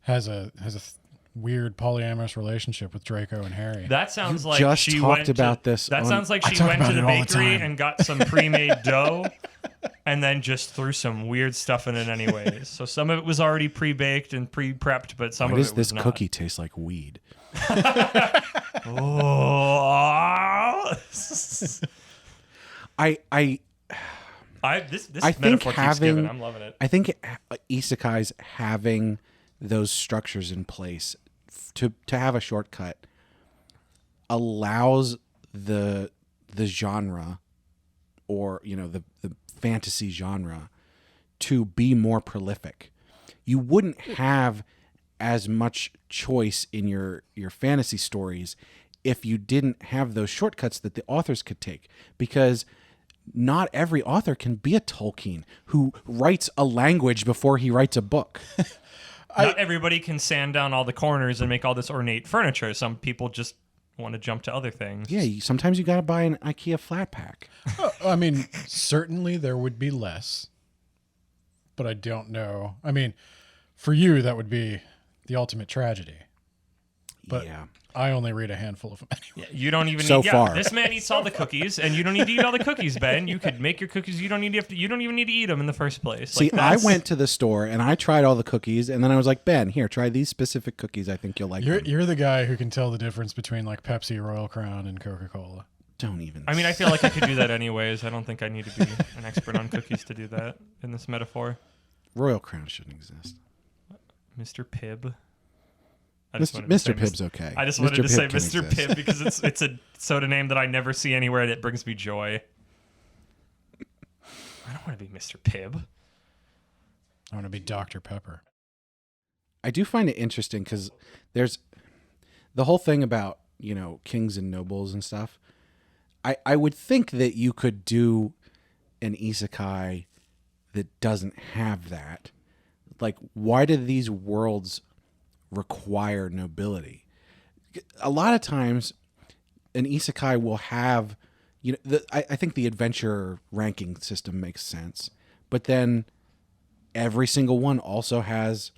has a weird polyamorous relationship with Draco and Harry. That sounds like just she talked went about to, this That on- sounds like I she talk went to about the it all the bakery time. and got some pre-made dough, and then just threw some weird stuff in it anyways. So some of it was already pre-baked and pre-prepped, but some Why of does it was this not. cookie taste like weed? Oh. This This I think metaphor keeps having- giving. I'm loving it. I think isekais having those structures in place to have a shortcut allows the genre, or you know, the fantasy genre, to be more prolific. You wouldn't have as much choice in your fantasy stories if you didn't have those shortcuts that the authors could take, because not every author can be a Tolkien who writes a language before he writes a book. Not everybody can sand down all the corners and make all this ornate furniture. Some people just want to jump to other things. Yeah, sometimes you got to buy an IKEA flat pack. I mean, certainly there would be less, but I don't know. I mean, for you, that would be the ultimate tragedy. But yeah. I only read a handful of them anyway. You don't even So need, far. This man eats all the cookies, and you don't need to eat all the cookies, Ben. You could make your cookies. You don't even need to eat them in the first place. See, I went to the store and I tried all the cookies, and then I was like, Ben, here, try these specific cookies. I think you'll like them. You're the guy who can tell the difference between like Pepsi, Royal Crown, and Coca-Cola. Don't even. I mean, I feel like I could do that anyways. I don't think I need to be an expert on cookies to do that in this metaphor. Royal Crown shouldn't exist. Mr. Pibb. Mr. Pibb's okay. I just wanted to say Mr. exist. Pibb because it's a soda name that I never see anywhere and it brings me joy. I don't want to be Mr. Pibb. I want to be Dr. Pepper. I do find it interesting because there's the whole thing about, kings and nobles and stuff. I would think that you could do an isekai that doesn't have that. Like, why do these worlds require nobility? A lot of times an isekai will have, I think the adventure ranking system makes sense, but then every single one also has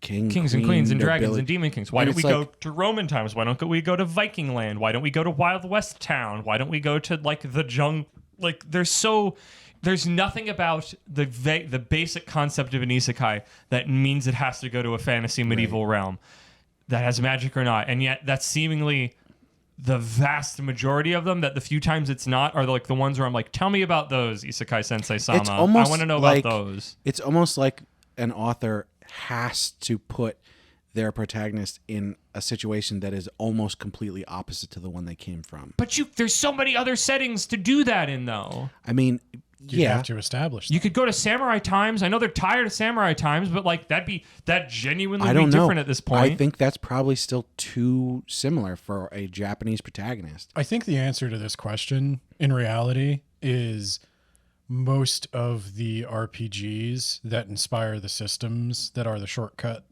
kings and queens and dragons nobility. and demon kings. Why don't we go to Roman times? Why don't we go to Viking land? Why don't we go to Wild West town? Why don't we go to the jungle? Like, there's nothing about the basic concept of an isekai that means it has to go to a fantasy medieval realm that has magic or not. And yet that's seemingly the vast majority of them, that the few times it's not are like the ones where I'm like, tell me about those, Isekai Sensei-sama. I want to know about those. It's almost like an author has to put their protagonist in a situation that is almost completely opposite to the one they came from. But there's so many other settings to do that in, though. I mean, You have to establish that. You could go to samurai times. I know they're tired of samurai times, but like that genuinely I don't be know. different at this point. I think that's probably still too similar for a Japanese protagonist. I think the answer to this question, in reality, is most of the RPGs that inspire the systems that are the shortcut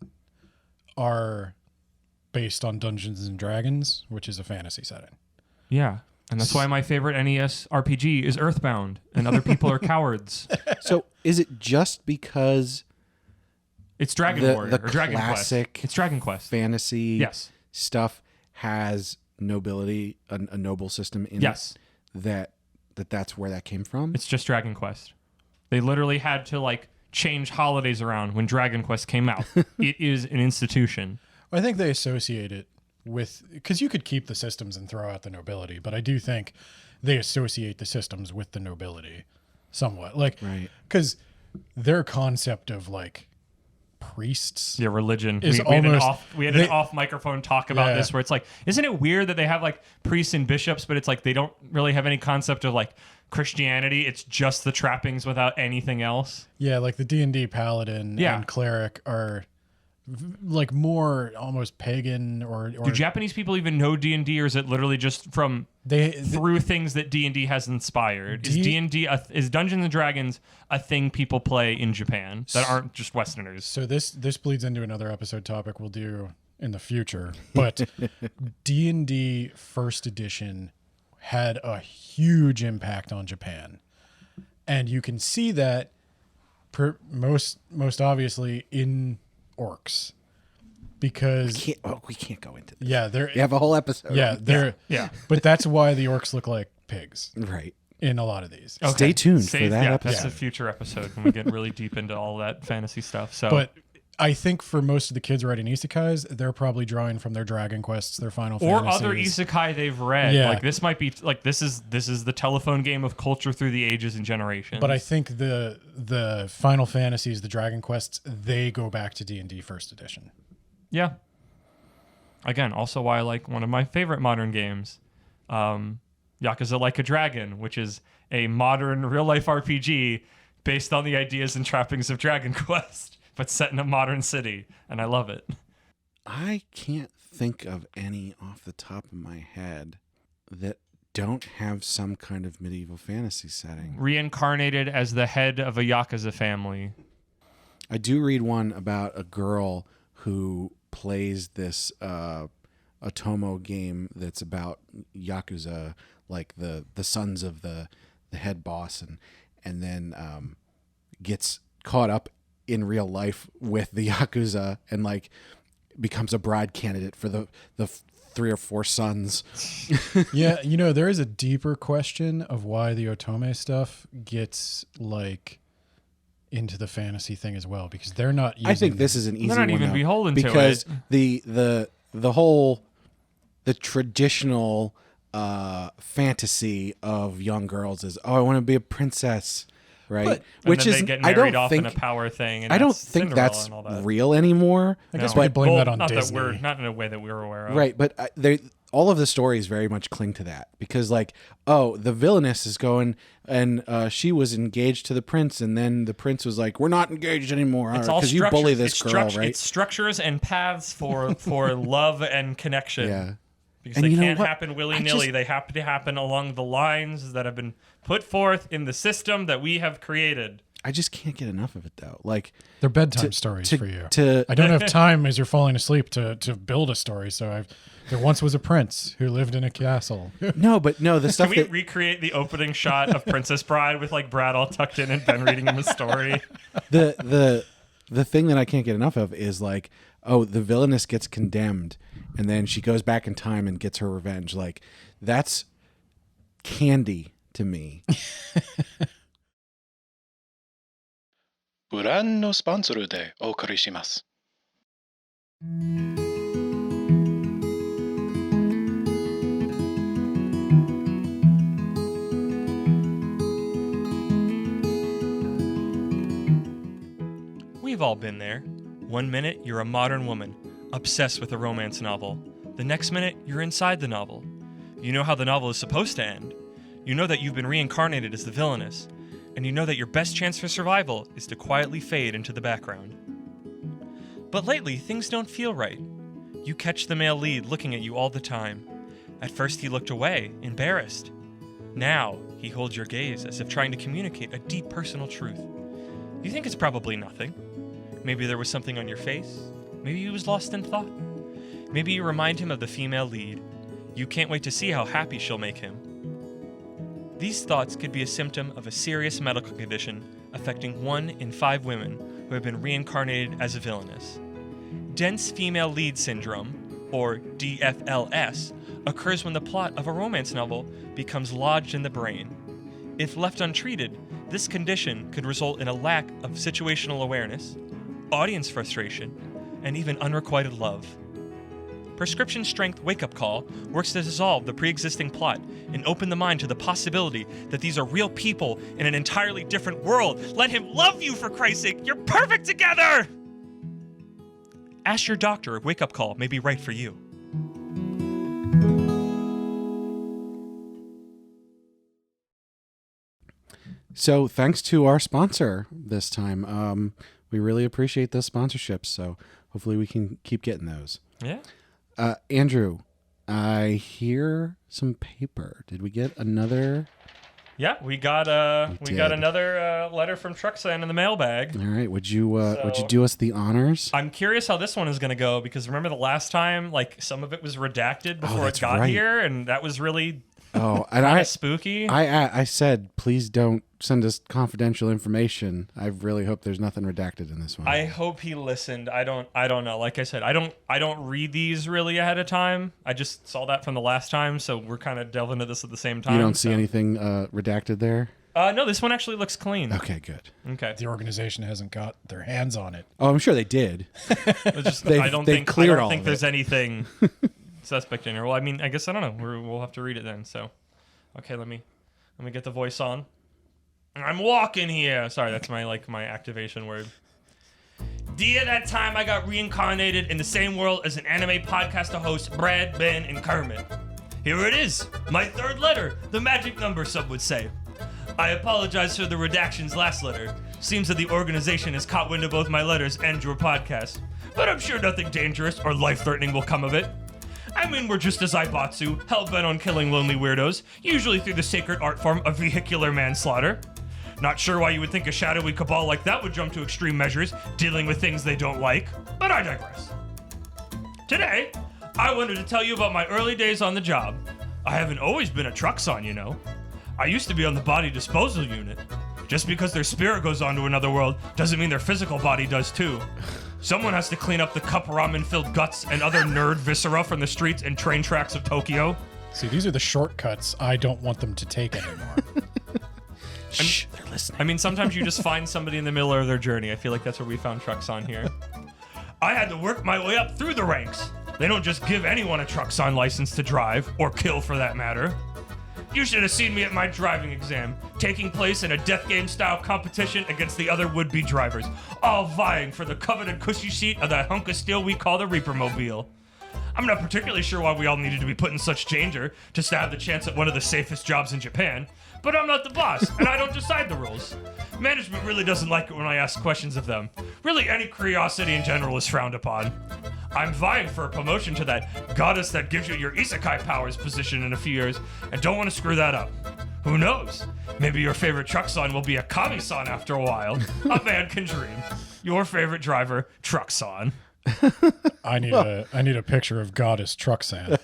are based on Dungeons and Dragons, which is a fantasy setting. Yeah. And that's why my favorite NES RPG is Earthbound, and other people are cowards. So is it just because It's Dragon Warrior or Dragon classic Quest. It's Dragon Quest. fantasy Yes. stuff has nobility, a noble system in Yes. it, that's where that came from? It's just Dragon Quest. They literally had to like change holidays around when Dragon Quest came out. It is an institution. I think they associate it with, because you could keep the systems and throw out the nobility, but I do think they associate the systems with the nobility somewhat. Like, Right. because their concept of like priests. Yeah, religion. Is We had almost- an off microphone talk about Yeah. this where it's like, isn't it weird that they have like priests and bishops, but it's like they don't really have any concept of like Christianity. It's just the trappings without anything else. Yeah, like the D&D paladin Yeah. and cleric are like more almost pagan or Do Japanese people even know D&D, or is it literally just from through things that D&D has inspired? Is D&D is Dungeons and Dragons a thing people play in Japan that aren't just Westerners? So this bleeds into another episode topic we'll do in the future. But D&D first edition had a huge impact on Japan. And you can see that most obviously in orcs. Because we can't go into this. yeah, they're You have a whole episode. yeah, they're Yeah. But that's why the orcs look like pigs Right. in a lot of these. Okay. Stay tuned for that Yeah, episode. that's a future episode when we get really deep into all that fantasy stuff. So, But I think for most of the kids writing isekais, they're probably drawing from their Dragon Quests, their Final or Fantasies. other isekai they've read. Yeah. Like this might be like this is the telephone game of culture through the ages and generations. But I think the Final Fantasies, the Dragon Quests, they go back to D&D first edition. yeah. Again, also why I like one of my favorite modern games, Yakuza Like a Dragon, which is a modern real life RPG based on the ideas and trappings of Dragon Quest, but set in a modern city, and I love it. I can't think of any off the top of my head that don't have some kind of medieval fantasy setting. Reincarnated as the head of a Yakuza family. I do read one about a girl who plays this Otomo game that's about Yakuza, like the sons of the head boss, and then gets caught up in real life with the Yakuza and like becomes a bride candidate for the 3 or 4 sons. Yeah, there is a deeper question of why the Otome stuff gets like into the fantasy thing as well, because they're not using, I think this is an easy one. They're not even though, beholden because to it. the traditional fantasy of young girls is, I want to be a princess, right? Which is, they get married off in a power thing. And I don't think Cinderella that's and all that. real anymore. I guess we could blame that on not Disney. Not in a way that we're aware of. Right, but all of the stories very much cling to that, because like, the villainess is going and she was engaged to the prince, and then the prince was like, we're not engaged anymore because you bully this girl, right? It's structures and paths for love and connection. Yeah. Because they can't happen willy-nilly. They have to happen along the lines that have been put forth in the system that we have created. I just can't get enough of it though. Like, they're bedtime stories for you. I don't have time as you're falling asleep to build a story. So there once was a prince who lived in a castle. the stuff. Can we recreate the opening shot of Princess Bride with like Brad all tucked in and Ben reading him a story? The thing that I can't get enough of is like, the villainess gets condemned, and then she goes back in time and gets her revenge. Like, that's candy to me. ご覧のスポンサーでお送りします。We've all been there. One minute, you're a modern woman, obsessed with a romance novel. The next minute, you're inside the novel. You know how the novel is supposed to end. You know that you've been reincarnated as the villainess. And you know that your best chance for survival is to quietly fade into the background. But lately, things don't feel right. You catch the male lead looking at you all the time. At first, he looked away, embarrassed. Now, he holds your gaze as if trying to communicate a deep personal truth. You think it's probably nothing. Maybe there was something on your face. Maybe he was lost in thought. Maybe you remind him of the female lead. You can't wait to see how happy she'll make him. These thoughts could be a symptom of a serious medical condition affecting 1 in 5 women who have been reincarnated as a villainess. Dense female lead syndrome, or DFLS, occurs when the plot of a romance novel becomes lodged in the brain. If left untreated, this condition could result in a lack of situational awareness, audience frustration, and even unrequited love. Prescription Strength Wake Up Call works to dissolve the pre-existing plot and open the mind to the possibility that these are real people in an entirely different world. Let him love you, for Christ's sake! You're perfect together! Ask your doctor if Wake Up Call may be right for you. So thanks to our sponsor this time. We really appreciate those sponsorships, so hopefully we can keep getting those. Yeah. Andrew, I hear some paper. Did we get another? Yeah, we got another letter from Truxan in the mailbag. All right, would you do us the honors? I'm curious how this one is going to go, because remember the last time, like, some of it was redacted before it got here, and that was really and spooky. I said, please don't send us confidential information. I really hope there's nothing redacted in this one. I hope he listened. I don't know. Like I said, I don't read these really ahead of time. I just saw that from the last time, so we're kind of delving into this at the same time. You don't see anything redacted there? No, this one actually looks clean. Okay, good. Okay. The organization hasn't got their hands on it. Oh, I'm sure they did. I don't think there's it. anything suspect in here. Well, I mean, I guess I don't know. We'll have to read it then. So, okay, let me get the voice on. I'm walking here. Sorry, that's my activation word. Dear that time I got reincarnated in the same world as an anime podcaster host, Brad, Ben, and Kermit. Here it is, my third letter, the magic number, some would say. I apologize for the redactions last letter. Seems that the organization has caught wind of both my letters and your podcast. But I'm sure nothing dangerous or life-threatening will come of it. I mean, we're just a Zaibatsu, hell-bent on killing lonely weirdos, usually through the sacred art form of vehicular manslaughter. Not sure why you would think a shadowy cabal like that would jump to extreme measures, dealing with things they don't like, but I digress. Today, I wanted to tell you about my early days on the job. I haven't always been a truckson, you know. I used to be on the body disposal unit. Just because their spirit goes on to another world doesn't mean their physical body does too. Someone has to clean up the cup ramen-filled guts and other nerd viscera from the streets and train tracks of Tokyo. See, these are the shortcuts I don't want them to take anymore. Shh, they're listening. I mean, sometimes you just find somebody in the middle of their journey. I feel like that's where we found truckson here. I had to work my way up through the ranks. They don't just give anyone a truckson license to drive, or kill for that matter. You should have seen me at my driving exam, taking place in a death game style competition against the other would-be drivers, all vying for the coveted cushy seat of that hunk of steel we call the Reaper Mobile. I'm not particularly sure why we all needed to be put in such danger just to have the chance at one of the safest jobs in Japan, but I'm not the boss, and I don't decide the rules. Management really doesn't like it when I ask questions of them. Really, any curiosity in general is frowned upon. I'm vying for a promotion to that goddess that gives you your Isekai powers position in a few years, and don't want to screw that up. Who knows? Maybe your favorite truck-son will be a Kami-san after a while. A man can dream. Your favorite driver, truck-son. I need a picture of Goddess Trucksan.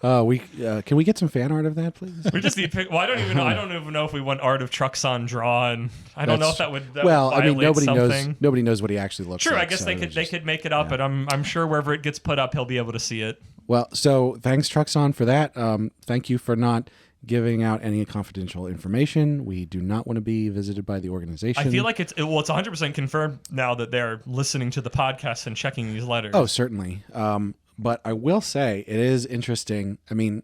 Can we get some fan art of that, please? We just need. Well, I don't even know if we want art of truck-son drawn. I don't know if that would. That well, would I mean, violate nobody knows what he actually looks Sure, like. I guess so they could make it up, and I'm sure wherever it gets put up, he'll be able to see it. Well, so thanks, Truxon, for that. Thank you for not giving out any confidential information. We do not want to be visited by the organization. I feel like it's 100% confirmed now that they're listening to the podcast and checking these letters. Oh, certainly. But I will say it is interesting. I mean,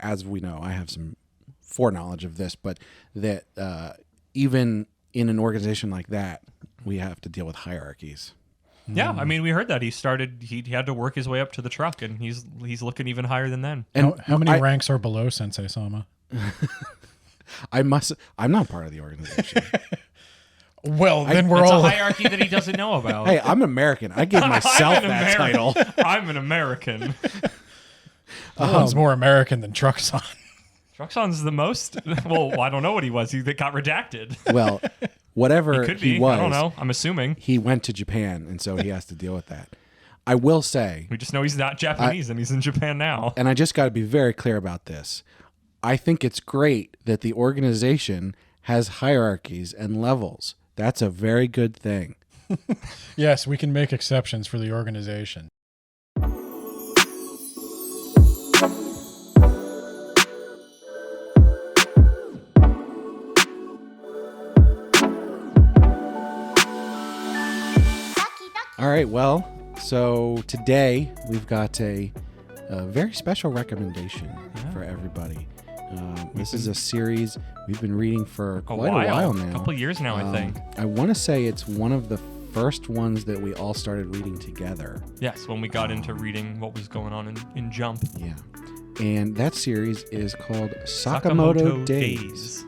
as we know, I have some foreknowledge of this, but that even in an organization like that, we have to deal with hierarchies. Yeah, I mean, we heard that he had to work his way up to the truck, and he's looking even higher than then. And how many ranks are below Sensei-sama? I'm not part of the organization. Well, then we're It's all a hierarchy that he doesn't know about. Hey, I'm American. I give myself that title. I'm an American. no one's more American than Truckson. Truckson's the most. Well, I don't know what he was. He got redacted. Well, whatever Could he be. was, I don't know. I'm assuming. he went to Japan, and so he has to deal with that. I will say, We just know he's not Japanese, and he's in Japan now. and I just got to be very clear about this. I think it's great that the organization has hierarchies and levels. That's a very good thing. Yes, we can make exceptions for the organization. All right, well, so today we've got a very special recommendation for everybody. This is a series we've been reading for quite a while now. A couple years now, I think. I want to say it's one of the first ones that we all started reading together. Yes, when we got into reading what was going on in Jump. Yeah. And that series is called Sakamoto Days.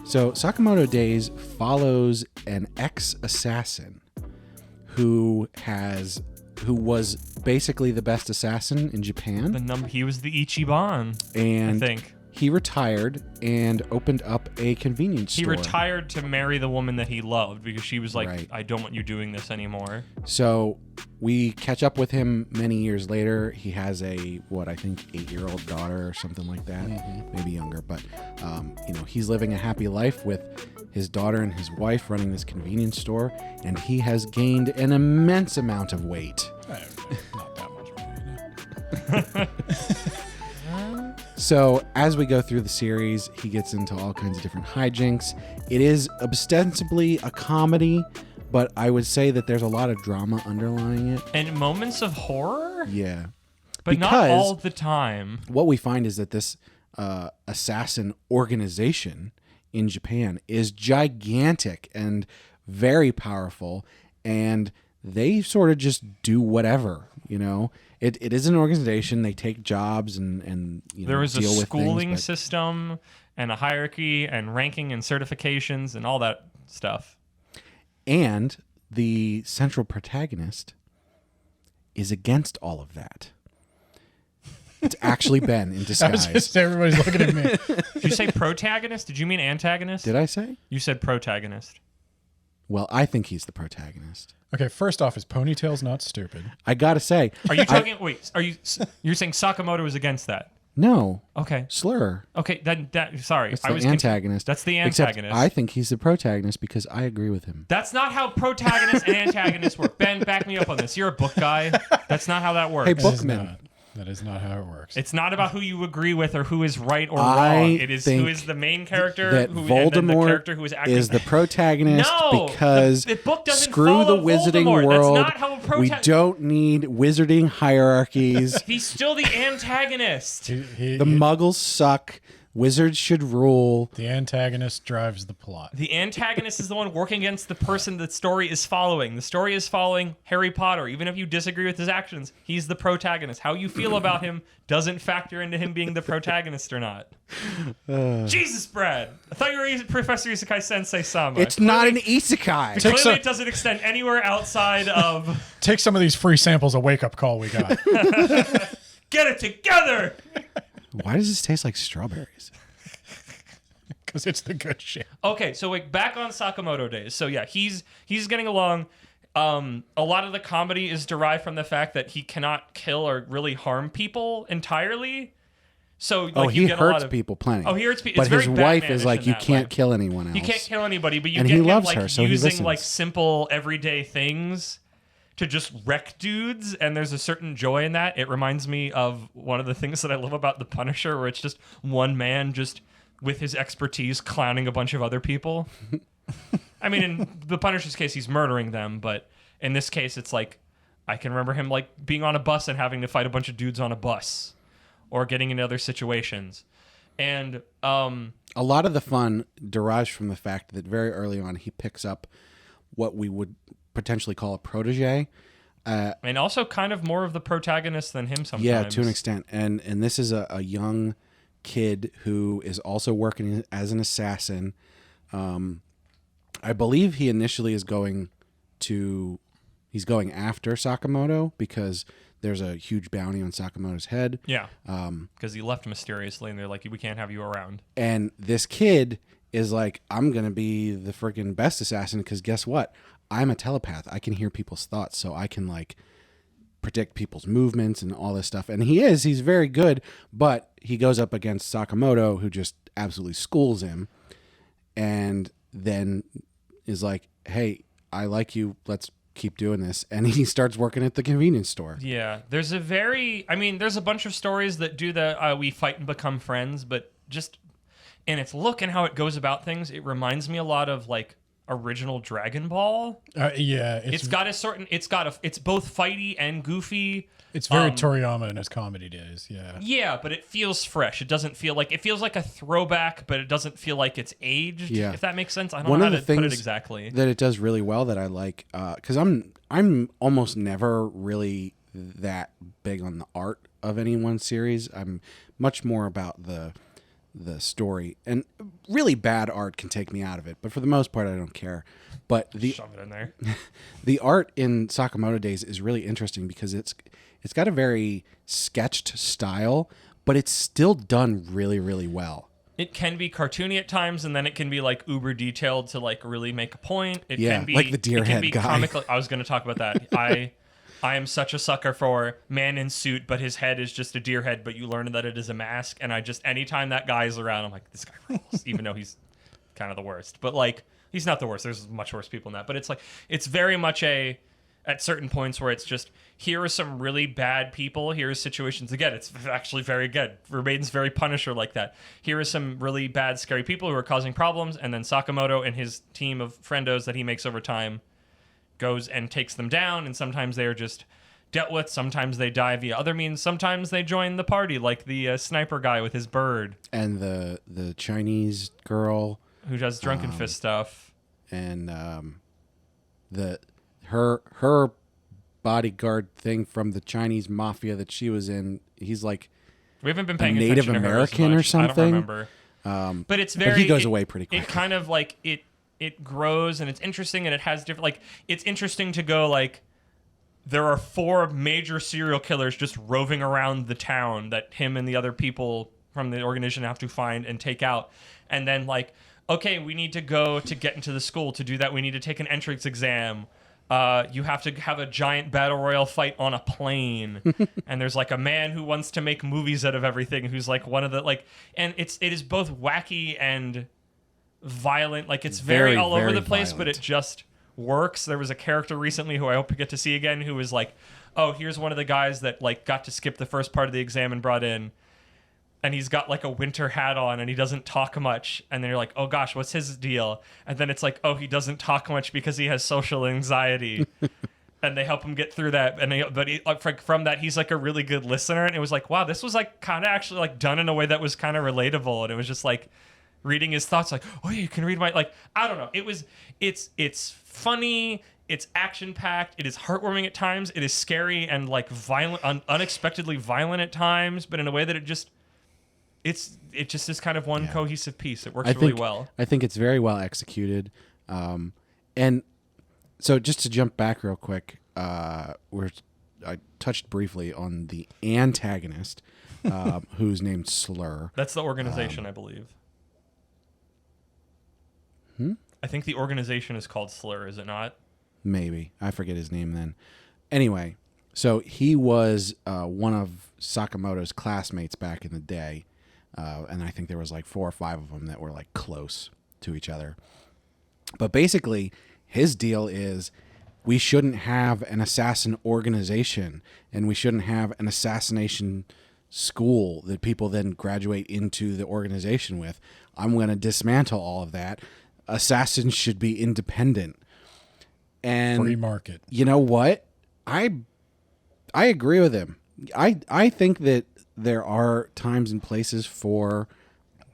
So Sakamoto Days follows an ex-assassin who was basically the best assassin in Japan. He was the Ichiban, And I think. he retired and opened up a convenience He store. retired to marry the woman that he loved because she was like, Right. I don't want you doing this anymore. So we catch up with him many years later. He has a, I think 8-year-old daughter or something like that, maybe younger. But, he's living a happy life with his daughter and his wife running this convenience store. And he has gained an immense amount of weight. Not that much. So as we go through the series, he gets into all kinds of different hijinks. It is ostensibly a comedy, but I would say that there's a lot of drama underlying it. And moments of horror? Yeah. But not Because all the time. what we find is that this assassin organization in Japan is gigantic and very powerful, and they sort of just do whatever, It is an organization. They take jobs and There was a deal with schooling things, system and a hierarchy and ranking and certifications and all that stuff. and the central protagonist is against all of that. It's actually Ben in disguise. Everybody's looking at me. Did you say protagonist? Did you mean antagonist? Did I say? You said protagonist. Well, I think he's the protagonist. Okay, first off, his ponytail's not stupid. I gotta say, Are you talking? Wait, you're saying Sakamoto is against that? no, Okay. Slur. Okay. Sorry, That's I the was antagonist. That's the Except antagonist. I think he's the protagonist because I agree with him. That's not how protagonists and antagonists work. Ben, back me up on this. You're a book guy. That's not how that works. Hey, That is Bookman. not- That is not how it works. It's not about who you agree with or who is right or I wrong. It is who think is the main character that who, and then the Voldemort character who is acting. is the protagonist No, because the book doesn't screw the follow wizarding Voldemort. world. That's not how a We don't need wizarding hierarchies. He's still the antagonist. The muggles suck. Wizards should rule. The antagonist drives the plot. The antagonist is the one working against the person the story is following. The story is following Harry Potter. Even if you disagree with his actions, he's the protagonist. How you feel about him doesn't factor into him being the protagonist or not. Jesus, Brad. I thought you were Professor Isekai Sensei-sama. It's not an isekai. Clearly, it doesn't extend anywhere outside of Take some of these free samples of Wake Up Call we got. get it together. Why does this taste like strawberries? Because it's the good shit. Okay, so like back on Sakamoto Days. So yeah, he's getting along. A lot of the comedy is derived from the fact that he cannot kill or really harm people entirely. So like, he you get a lot hurts of people plenty. Oh, he hurts people. But It's his very wife Batman-ish is like, in you that can't way. kill anyone else. You can't kill anybody, but you And get he him loves like her, so he using like listens. simple everyday things to just wreck dudes, and there's a certain joy in that. It reminds me of one of the things that I love about The Punisher, where it's just one man just with his expertise clowning a bunch of other people. I mean, in The Punisher's case, he's murdering them, but in this case, it's like I can remember him like being on a bus and having to fight a bunch of dudes on a bus, or getting into other situations, and A lot of the fun derives from the fact that very early on he picks up what we would potentially call a protege. and also kind of more of the protagonist than him sometimes. Yeah, to an extent. And this is a young kid who is also working as an assassin. I believe he initially is going after Sakamoto because there's a huge bounty on Sakamoto's head. Yeah, because he left mysteriously, and they're like, "We can't have you around." And this kid is like, I'm going to be the freaking best assassin because guess what? I'm a telepath. I can hear people's thoughts, so I can like predict people's movements and all this stuff. And he's very good, but he goes up against Sakamoto, who just absolutely schools him, and then is like, hey, I like you. Let's keep doing this. And he starts working at the convenience store. Yeah, there's a bunch of stories that do the we fight and become friends, but just in its look and how it goes about things, it reminds me a lot of like original Dragon Ball. Yeah, It's both fighty and goofy. It's very Toriyama in his comedy days. Yeah. Yeah, but it feels fresh. It feels like a throwback, but it doesn't feel like it's aged. Yeah. If that makes sense. I don't One know of how the to put it things exactly. that it does really well that I like, because I'm almost never really that big on the art of any one series. I'm much more about the story, and really bad art can take me out of it, but for the most part I don't care. But Shove it in there. the art in Sakamoto Days is really interesting because it's got a very sketched style, but it's still done really, really well. It can be cartoony at times, and then it can be like uber detailed to like really make a point. It Yeah, can be like the deer it can head be guy. comical. I was going to talk about that. I am such a sucker for man in suit, but his head is just a deer head, but you learn that it is a mask. And anytime that guy is around, I'm like, this guy rules, even though he's kind of the worst. But like, he's not the worst. There's much worse people than that. But it's like, it's very much at certain points where it's just, here are some really bad people. Here are situations. Again, it's actually very good. Remains very Punisher like that. Here are some really bad, scary people who are causing problems. And then Sakamoto and his team of friendos that he makes over time goes and takes them down, and sometimes they are just dealt with, sometimes they die via other means, sometimes they join the party, like the sniper guy with his bird And the Chinese girl who does drunken fist stuff, and her bodyguard thing from the Chinese mafia that she was in. He's like we haven't been paying Native attention to her as American or much. I something. don't remember. But it's very but he goes away pretty quick. It kind of like it grows, and it's interesting, and it has different, like, it's interesting to go like, there are 4 major serial killers just roving around the town that him and the other people from the organization have to find and take out. And then like, okay, we need to go to get into the school. To do that, we need to take an entrance exam. You have to have a giant battle royale fight on a plane. And there's like a man who wants to make movies out of everything, who's like one of the like, and it is both wacky and violent. Like it's very all over the place, but it just works. There was a character recently who I hope we get to see again, who was like, oh, here's one of the guys that like got to skip the first part of the exam and brought in. And he's got like a winter hat on and he doesn't talk much. And then you're like, oh gosh, what's his deal? And then it's like, oh, he doesn't talk much because he has social anxiety. And they help him get through that. But from that, he's like a really good listener. And it was like, wow, this was like kind of actually like done in a way that was kind of relatable. And it was just like reading his thoughts, like, oh, you can read my, like, I don't know. It's funny. It's action packed. It is heartwarming at times. It is scary and like violent, unexpectedly violent at times, but in a way that it just is kind of one cohesive piece. It works really well. I think it's very well executed. And so just to jump back real quick, I touched briefly on the antagonist, who's named Slur. That's the organization, I believe. I think the organization is called Slur, is it not? Maybe. I forget his name then. Anyway, so he was one of Sakamoto's classmates back in the day. And I think there was like 4 or 5 of them that were like close to each other. But basically, his deal is we shouldn't have an assassin organization and we shouldn't have an assassination school that people then graduate into the organization with. I'm going to dismantle all of that. Assassins should be independent. And free market. You know what? I agree with him. I think that there are times and places for,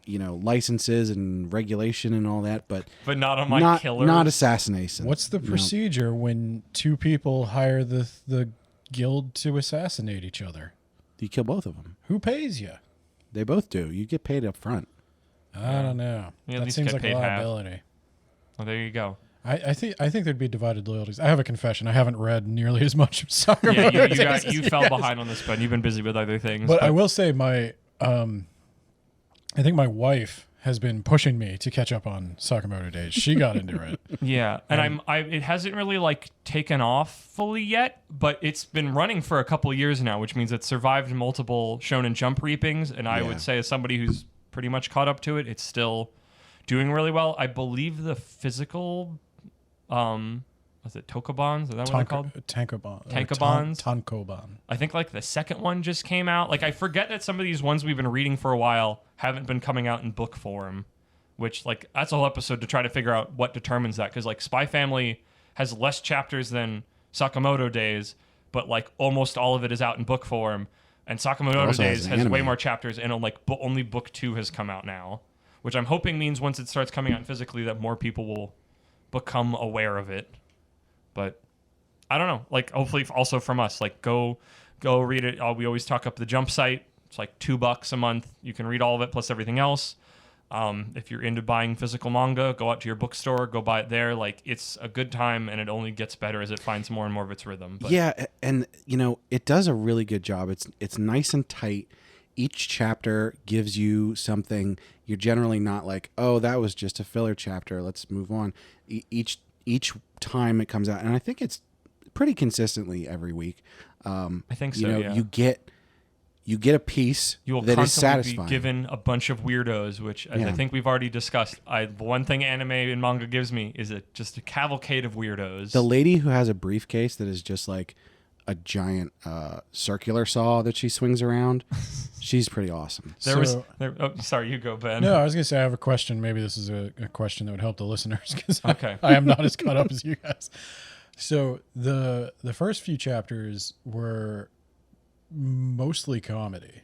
licenses and regulation and all that, but not on my killers. Not assassination. What's the procedure when 2 people hire the guild to assassinate each other? You kill both of them. Who pays you? They both do. You get paid up front. I don't know. That seems like a liability. Well, there you go. I think there'd be divided loyalties. I have a confession. I haven't read nearly as much of Sakamoto Days. You fell behind on this, but you've been busy with other things. But I will say I think my wife has been pushing me to catch up on Sakamoto Days. She got into it. Yeah, and it hasn't really like taken off fully yet, but it's been running for a couple years now, which means it's survived multiple Shonen Jump reapings, and I would say as somebody who's pretty much caught up to it, it's still doing really well. I believe the physical was it Tokobans? Is that what they're called? Tankobans. Tankoban. I think like the second one just came out. Like I forget that some of these ones we've been reading for a while haven't been coming out in book form, which like that's a whole episode to try to figure out what determines that. Because like Spy Family has less chapters than Sakamoto Days, but like almost all of it is out in book form. And Sakamoto Days has way more chapters, and like only book 2 has come out now, which I'm hoping means once it starts coming out physically that more people will become aware of it. But I don't know. Like hopefully also from us, like go read it. We always talk up the Jump site. It's like $2 a month. You can read all of it plus everything else. If you're into buying physical manga, go out to your bookstore, go buy it there. Like it's a good time, and it only gets better as it finds more and more of its rhythm. But yeah, and it does a really good job. It's nice and tight. Each chapter gives you something. You're generally not like, oh, that was just a filler chapter. Let's move on. Each time it comes out, and I think it's pretty consistently every week. I think so. Yeah. You get a piece you will that is satisfying. Be given a bunch of weirdos, which as I think we've already discussed. The one thing anime and manga gives me is just a cavalcade of weirdos. The lady who has a briefcase that is just like a giant circular saw that she swings around, she's pretty awesome. Sorry, you go, Ben. No, I was going to say I have a question. Maybe this is a question that would help the listeners because I am not as caught up as you guys. So the first few chapters were mostly comedy.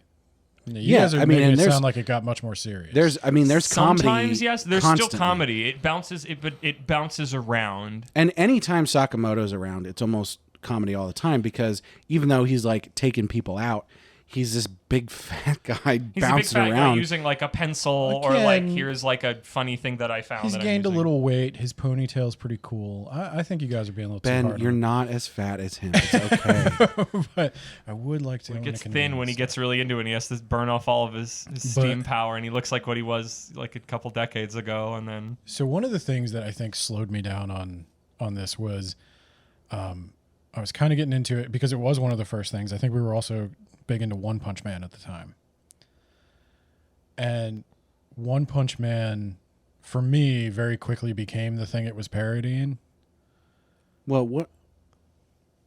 You guys are making it sound like it got much more serious. There's comedy. Sometimes, yes, there's constantly. still comedy. It bounces around. And anytime Sakamoto's around, it's almost comedy all the time because even though he's like taking people out, he's this big fat guy He's a big bouncing fat guy around. using like a pencil or Again, like here's like a funny thing that I found. He's that gained a I'm using. little weight. His ponytail's pretty cool. I think you guys are being a little too Ben, hard. you're on not as fat as him. It's okay. him. But I would like to. He own gets a thin when he convenience gets really into it and he has to burn off all of his steam power and he looks like what he was like a couple decades ago. And then So one of the things that I think slowed me down on this was I was kind of getting into it because it was one of the first things. I think we were also big into One Punch Man at the time. And One Punch Man, for me, very quickly became the thing it was parodying. Well, what?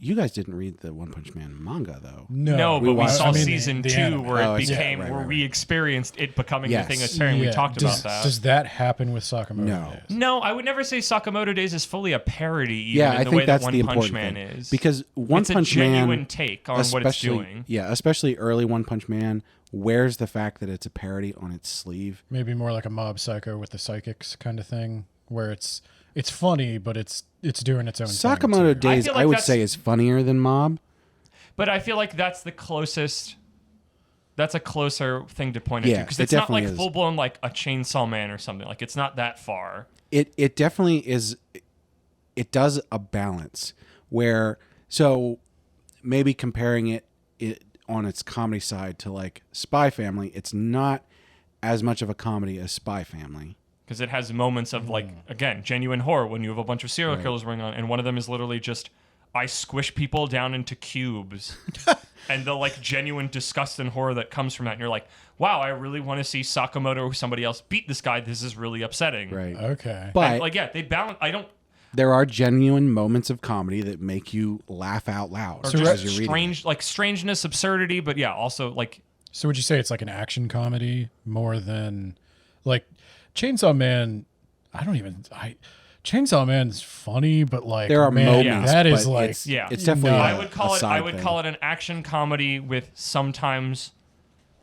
You guys didn't read the One Punch Man manga, though. no, but we watched- saw I mean, season the 2 anime. where Oh, it yeah, became, right, where right, we right. experienced it becoming Yes. the thing that's tearing. We talked about that. Does that happen with Sakamoto No. Days? No, I would never say Sakamoto Days is fully a parody, even Yeah, in I the think way that that's One the Punch important Man thing. is. Because One it's Punch a genuine Man, take on what it's doing. Yeah, especially early One Punch Man, wears the fact that it's a parody on its sleeve. Maybe more like a Mob Psycho with the psychics kind of thing, where it's funny, but it's doing its own thing. Sakamoto too. Days, feel I like would that's- say, is funnier than Mob. But I feel like that's the closest. That's a closer thing to point it to Yeah, because it it's not definitely like is. full blown like a Chainsaw Man or something. Like it's not that far. It definitely is. It does a balance where, so maybe comparing it on its comedy side to like Spy Family, it's not as much of a comedy as Spy Family. Because it has moments of like again genuine horror when you have a bunch of serial Right. killers going on, and one of them is literally just I squish people down into cubes, and the like genuine disgust and horror that comes from that. And you're like, wow, I really want to see Sakamoto or somebody else beat this guy. This is really upsetting. Right. Okay. But And, like yeah, they balance. I don't. there are genuine moments of comedy that make you laugh out loud Or as just you're reading. strange, like strangeness, absurdity, but yeah, also like So would you say it's like an action comedy more than like Chainsaw Man? Chainsaw Man's funny, but like There are man, moments, that is but like it's, yeah. it's definitely. No. I would call a it. side I would thing. call it an action comedy with sometimes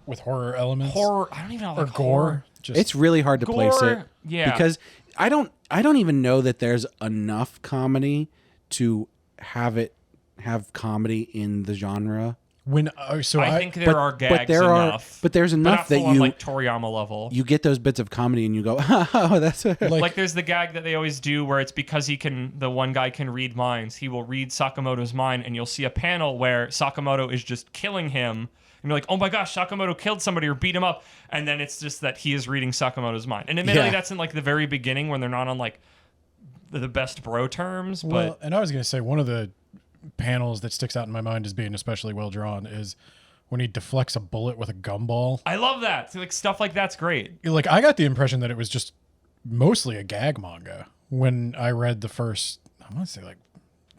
with horror elements horror. I don't even know or like gore. horror. Just It's really hard to place it. Gore, yeah. Because I don't even know that there's enough comedy to have comedy in the genre. when so I think there are gags enough. But there's but enough not that full on, you like Toriyama level. you get those bits of comedy and you go, oh, that's Like there's the gag that they always do where it's because the one guy can read minds. He will read Sakamoto's mind, and you'll see a panel where Sakamoto is just killing him. And you're like, oh my gosh, Sakamoto killed somebody or beat him up. And then it's just that he is reading Sakamoto's mind. And admittedly, Yeah. that's in like the very beginning when they're not on like the best bro terms. But well, and I was gonna say one of the panels that sticks out in my mind as being especially well drawn is when he deflects a bullet with a gumball. I love that. So, like stuff like that's great. Like I got the impression that it was just mostly a gag manga when I read the first. I want to say like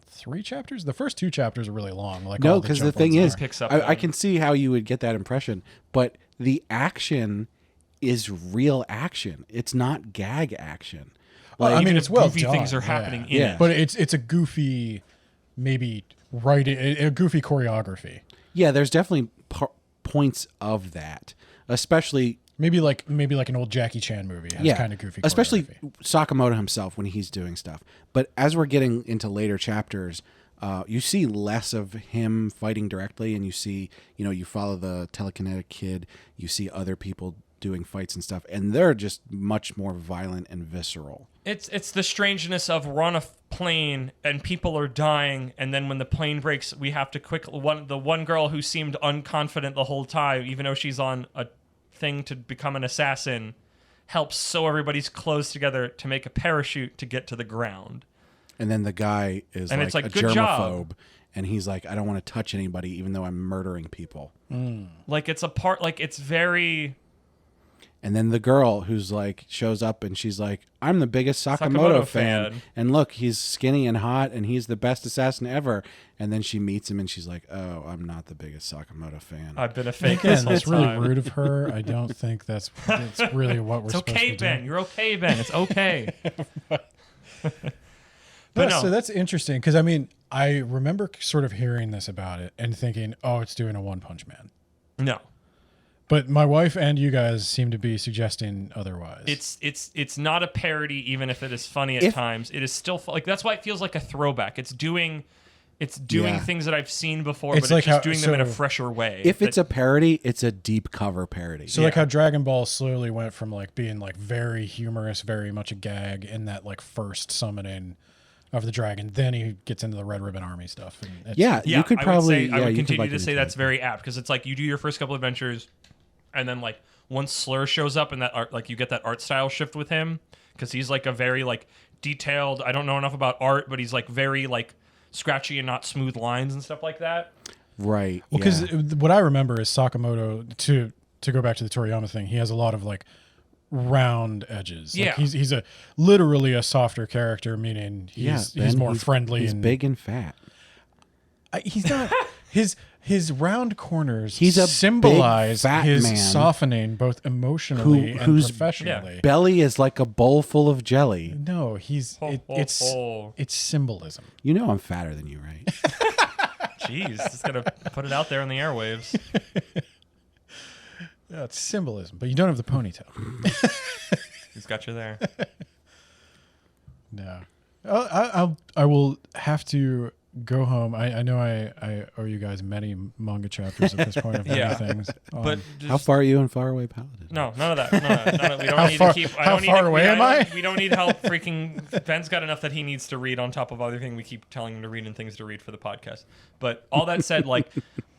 3 chapters. The first 2 chapters are really long. Like no, all because the jump thing ones is, are. Picks up I then. can see how you would get that impression, but the action is real action. It's not gag action. Well, I Even mean, if it's well goofy done, things are yeah. happening in Yeah. it. But it's a goofy, maybe writing a goofy choreography. Yeah, there's definitely points of that, especially Maybe like an old Jackie Chan movie has kind of goofy. especially choreography. Sakamoto himself when he's doing stuff. But as we're getting into later chapters, you see less of him fighting directly, and you see, you follow the telekinetic kid, you see other people doing fights and stuff, and they're just much more violent and visceral. It's the strangeness of we're on a plane and people are dying, and then when the plane breaks, we have to the one girl who seemed unconfident the whole time, even though she's on a thing to become an assassin, helps sew everybody's clothes together to make a parachute to get to the ground. And then the guy is And like, it's like, a good germaphobe, job. and he's like, I don't want to touch anybody, even though I'm murdering people. Like it's a part, like it's very. And then the girl who's like shows up and she's like, I'm the biggest Sakamoto, Sakamoto fan. fan. And look, he's skinny and hot and he's the best assassin ever. And then she meets him and she's like, oh, I'm not the biggest Sakamoto fan. I've been a fake this Again, whole that's really time. rude of her. I don't think that's really what we're It's supposed okay, to Ben. do. You're okay, Ben. It's okay. But no. so that's interesting because I mean, I remember sort of hearing this about it and thinking, oh, it's doing a One Punch Man. No. But my wife and you guys seem to be suggesting otherwise. It's not a parody, even if it is funny at times. It is still like that's why it feels like a throwback. It's doing It's doing Yeah. things that I've seen before, It's but like it's just how- doing them in a so- fresher way. If it's a parody, it's a deep cover parody. So like how Dragon Ball slowly went from like being like very humorous, very much a gag in that like first summoning of the dragon, then he gets into the Red Ribbon Army stuff. And it's, Yeah, you could probably. I would you could continue like to it say into that's it. very apt because it's like you do your first couple adventures, and then like once Slur shows up and that art, like you get that art style shift with him because he's like a very like detailed. I don't know enough about art, but he's like very like scratchy and not smooth lines and stuff like that. Right. Well, because yeah. what I remember is Sakamoto, to go back to the Toriyama thing, he has a lot of like round edges. Like Yeah. he's a literally a softer character, meaning he's Ben, more friendly. He's and big and fat. He's not his round corners. He's a symbolize big, fat his man softening both emotionally and whose professionally. Belly is like a bowl full of jelly. No, it's symbolism. You know I'm fatter than you, right? Jeez, just gotta put it out there on the airwaves. Yeah, it's symbolism, but you don't have the ponytail. Who's got you there? No, I will have to go home. I know I owe you guys many manga chapters at this point of many Yeah. things. But How far are you in Faraway Paladin? No, none of that. None of we don't How need far- to keep. I how don't need far to, away we, am I? don't- I? We don't need help. Freaking Ben's got enough that he needs to read on top of other thing we keep telling him to read and things to read for the podcast. But all that said, like,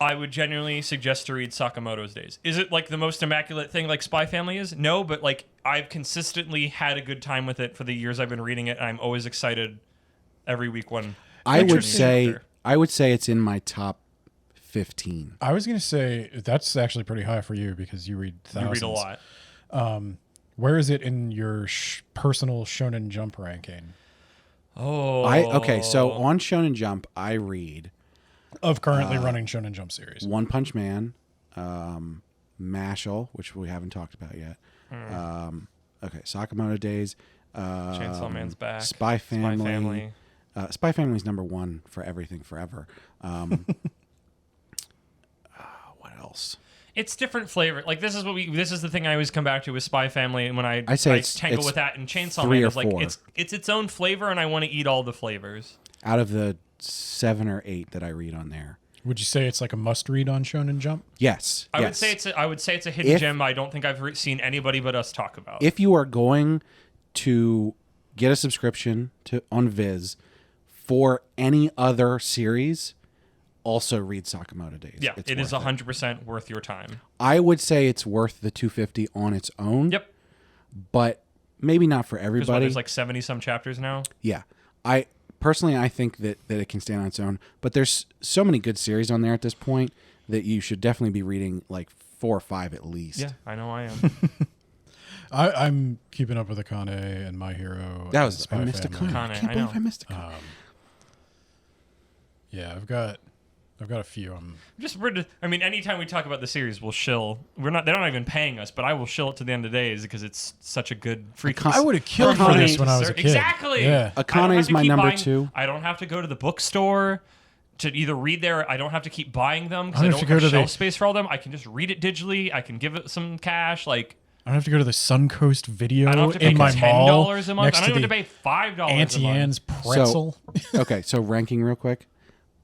I would genuinely suggest to read Sakamoto's Days. Is it like the most immaculate thing like Spy Family is? No, but like I've consistently had a good time with it for the years I've been reading it, and I'm always excited every week when I there's a would new say chapter. it's in my top 15. I was going to say that's actually pretty high for you because you read You thousands. read a lot. Where is it in your personal Shonen Jump ranking Oh, Okay, so on Shonen Jump, I read of currently running Shonen Jump series? One Punch Man, Mashal, which we haven't talked about yet. Okay, Sakamoto Days, Chainsaw Man's back. Spy Family. Spy Family. Spy Family's number one for everything forever. What else? It's different flavor. Like this is the thing I always come back to with Spy Family, and when I say tangle it's with that and Chainsaw 3 Man or is like 4. it's its own flavor, and I want to eat all the flavors. Out of the 7 or 8 that I read on there. Would you say it's like a must read on Shonen Jump? Yes. I yes. would say it's a hidden If- gem. I don't think I've seen anybody but us talk about. If you are going to get a subscription on Viz for any other series, also read Sakamoto Days. yeah, It's it is worth 100% worth your time. I would say it's worth the $250 on its own. Yep. But maybe not for Because everybody. there's like 70 some chapters now. Yeah. I think that it can stand on its own, but there's so many good series on there at this point that you should definitely be reading like 4 or 5 at least. Yeah, I know I am. I'm keeping up with Akane and My Hero. That and was Spy I missed a Family. con. I Akane, can't I believe know. I missed a con. Yeah, I've got a few. Anytime we talk about the series, we'll shill. They're not even paying us, but I will shill it to the end of days because it's such a good freaking. I would have killed for Akane- this when I was a kid. Exactly. Yeah. I don't have Akane's to my keep number buying- 2. I don't have to go to the bookstore to either read there. I don't have to keep buying them because I I don't don't have to have go to shelf the- space for all them. I can just read it digitally. I can give it some cash. Like I don't have to go to the Suncoast Video I don't have to pay in my mall $10 a month. next I don't to even the have to pay $5 a Auntie month. Anne's pretzel. Okay, so ranking real quick.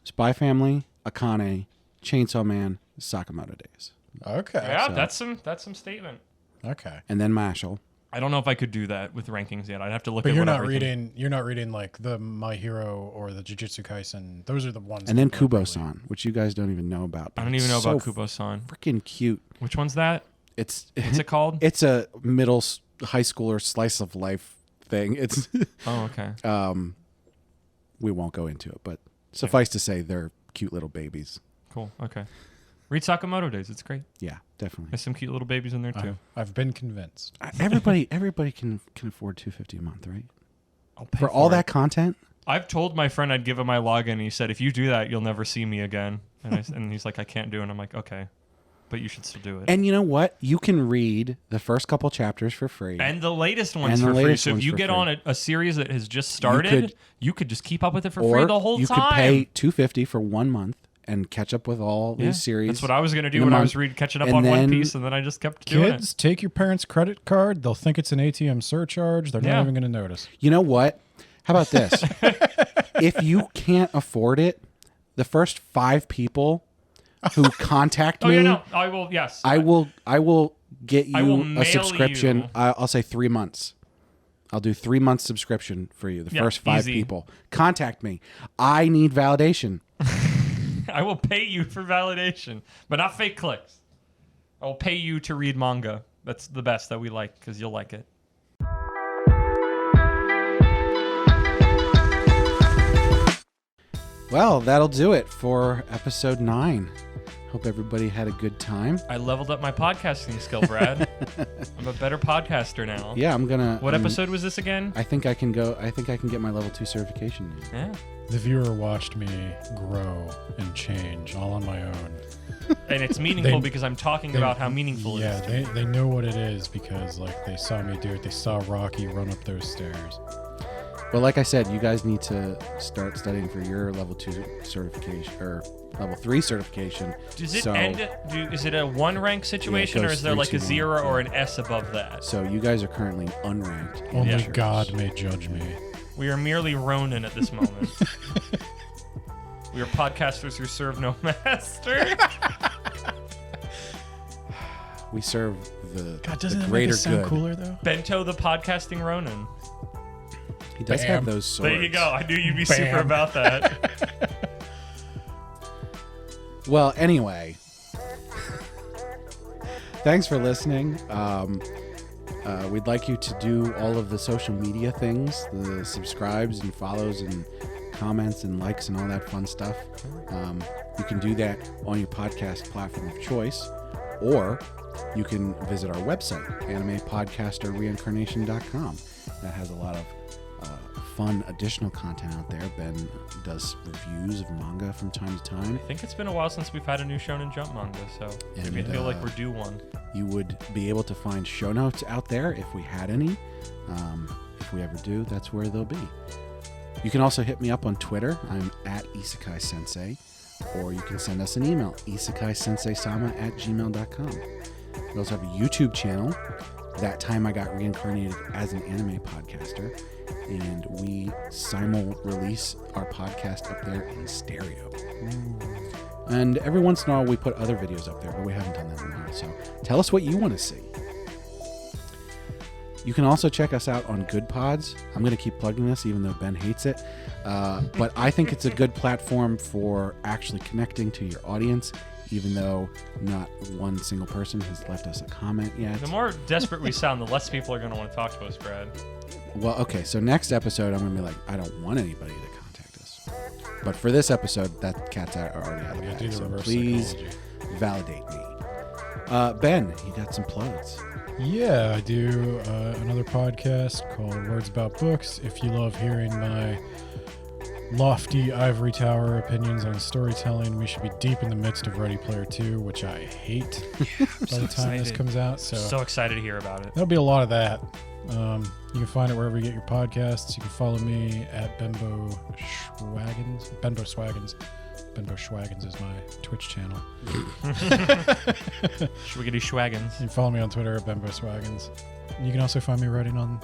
Spy Family, Akane, Chainsaw Man, Sakamoto Days. Okay. Yeah, So- that's some statement. Okay. And then Mashal. I don't know if I could do that with rankings yet. I'd have to look But at you're what not everything- reading like the My Hero or the Jujutsu Kaisen. Those are the ones. And then that are really- Kubo-san, which you guys don't even know about. I don't even know so about Kubo-san. Freaking cute. Which one's that? It's What's it called? it's a high schooler slice of life thing. It's Oh, okay. we won't go into it, but suffice to say they're cute little babies. Cool. Okay. Read Sakamoto Days. It's great. Yeah, definitely. There's some cute little babies in there too. I've been convinced. Everybody can afford $250 a month, right? I'll pay For all it. that content? I've told my friend I'd give him my login. And he said, if you do that, you'll never see me again. And he's like, I can't do it. And I'm like, okay, but you should still do it. And you know what? You can read the first couple chapters for free. And the latest ones And the for free. latest So if ones you for get free. on a series that has just started, you could just keep up with it for or free the whole you time. could pay $250 for 1 month and catch up with all Yeah, these series. That's what I was going to do in a when I month. was catching up And on One then- Piece, and then I just kept doing Kids, take your parents' credit card. They'll think it's an ATM surcharge. They're Yeah. not even going to notice. You know what? How about this? If you can't afford it, the first 5 people who contact me. Oh, yeah, no. I will, yes. I will get I will you mail a subscription. you. I'll say 3 months. I'll do 3 months subscription for you. The first 5 easy. people. Contact me. I need validation. I will pay you for validation, but not fake clicks. I will pay you to read manga. That's the best that we like because you'll like it. Well, that'll do it for episode 9. Hope everybody had a good time. I leveled up my podcasting skill, Brad. I'm a better podcaster now. Yeah, I'm gonna. What episode was this again? I think I can get my level 2 certification now. Yeah. The viewer watched me grow and change all on my own. And it's meaningful They- because I'm talking about how meaningful it Yeah, is. they know what it is because like they saw me do it. They saw Rocky run up those stairs. Well, like I said, you guys need to start studying for your level 2 certification or level 3 certification. Does it So- is it a 1 rank situation or goes is there 3, like 2, a 1, 0 or yeah. an S above that? So you guys are currently unranked. Only amateurs. God may judge me. We are merely Ronin at this moment. We are podcasters who serve no master. We serve the, God, the doesn't that make greater it sound good. cooler though? Bento the podcasting Ronin. He does Bam. have those swords. There you go. I knew you'd be super Bam. about that. Well, anyway, thanks for listening. We'd like you to do all of the social media things, the subscribes and follows and comments and likes and all that fun stuff. You can do that on your podcast platform of choice, or you can visit our website, animepodcasterreincarnation.com. That has a lot of fun additional content out there. Ben does reviews of manga from time to time. I think it's been a while since we've had a new Shonen Jump manga, so And, maybe I feel like we're due one. You would be able to find show notes out there if we had any. If we ever do, that's where they'll be. You can also hit me up on Twitter. I'm at Isekai Sensei. Or you can send us an email, isekai-sensei-sama@gmail.com. We also have a YouTube channel. That time I got reincarnated as an anime podcaster. And we simul-release our podcast up there in stereo. And every once in a while we put other videos up there, but we haven't done that in a while. So tell us what you want to see. You can also check us out on Good Pods. I'm going to keep plugging this even though Ben hates it. But I think it's a good platform for actually connecting to your audience, even though not one single person has left us a comment yet. The more desperate we sound, the less people are going to want to talk to us, Brad. Well, okay, so next episode I'm going to be like, I don't want anybody to contact us. But for this episode, that cat's already out of the Yeah, do bag. the So reverse please psychology. validate me. Ben, you got some plugs. Yeah, I do another podcast called Words About Books. If you love hearing my lofty ivory tower opinions on storytelling, we should be deep in the midst of Ready Player 2, which I hate by the time this excited. comes out. So excited to hear about it. There'll be a lot of that. You can find it wherever you get your podcasts. You can follow me at Bento Baggins. Bento Baggins is my Twitch channel. Schwiggity schwaggins. You can follow me on Twitter at Bento Baggins. You can also find me writing on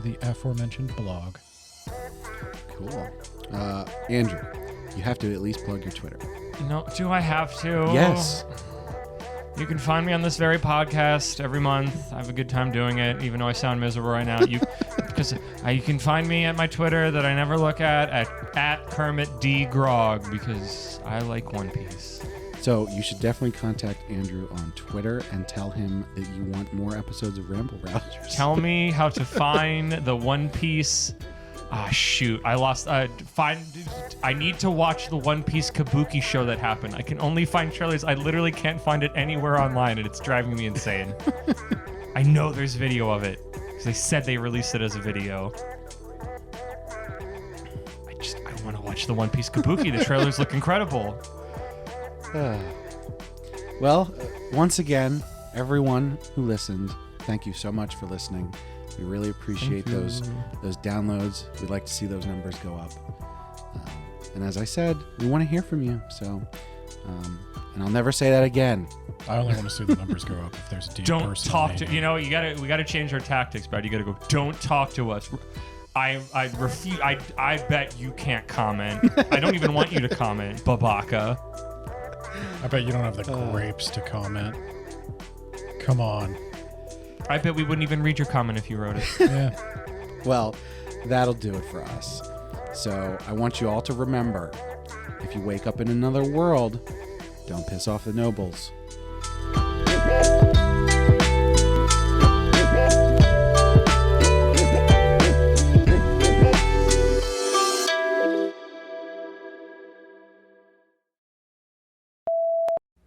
the aforementioned blog. Cool. Andrew, you have to at least plug your Twitter. No, do I have to? Yes. You can find me on this very podcast every month. I have a good time doing it, even though I sound miserable right now. You can find me at my Twitter that I never look at Kermit D Grog, because I like One Piece. So you should definitely contact Andrew on Twitter and tell him that you want more episodes of Ramble Rousers. Tell me how to find the One Piece. Ah, shoot. I lost. I need to watch the One Piece Kabuki show that happened. I can only find trailers. I literally can't find it anywhere online, and it's driving me insane. I know there's video of it, because they said they released it as a video. I want to watch the One Piece Kabuki. The trailers look incredible. Well, once again, everyone who listened, thank you so much for listening. We really appreciate those downloads. We'd like to see those numbers go up. And as I said, we want to hear from you. So, and I'll never say that again. I only want to see the numbers go up if there's a deep Don't person talk to. named. We gotta change our tactics, Brad. You gotta go. Don't talk to us. I refuse. I bet you can't comment. I don't even want you to comment, Babaka. I bet you don't have the grapes to comment. Come on. I bet we wouldn't even read your comment if you wrote it. Yeah. Well, that'll do it for us. So I want you all to remember, if you wake up in another world, don't piss off the nobles.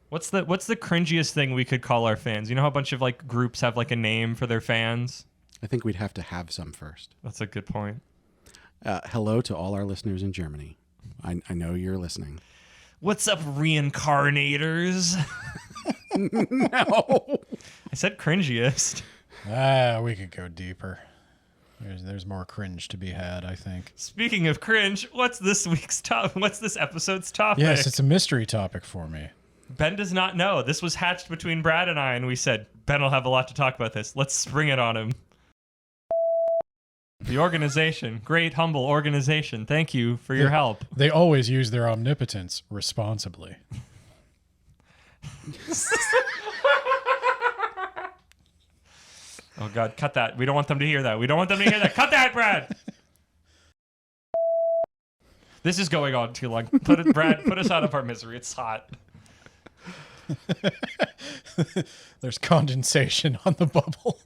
What's the cringiest thing we could call our fans? You know how a bunch of like groups have like a name for their fans? I think we'd have to have some first. That's a good point. Hello to all our listeners in Germany. I know you're listening. What's up, reincarnators? No. I said cringiest. We could go deeper. There's more cringe to be had, I think. Speaking of cringe, what's this episode's topic? Yes, it's a mystery topic for me. Ben does not know. This was hatched between Brad and I, and we said, Ben will have a lot to talk about this. Let's spring it on him. The organization, great, humble organization. Thank you for your help. They always use their omnipotence responsibly. Oh, God, cut that. We don't want them to hear that. Cut that, Brad. This is going on too long. Brad, put us out of our misery. It's hot. There's condensation on the bubble.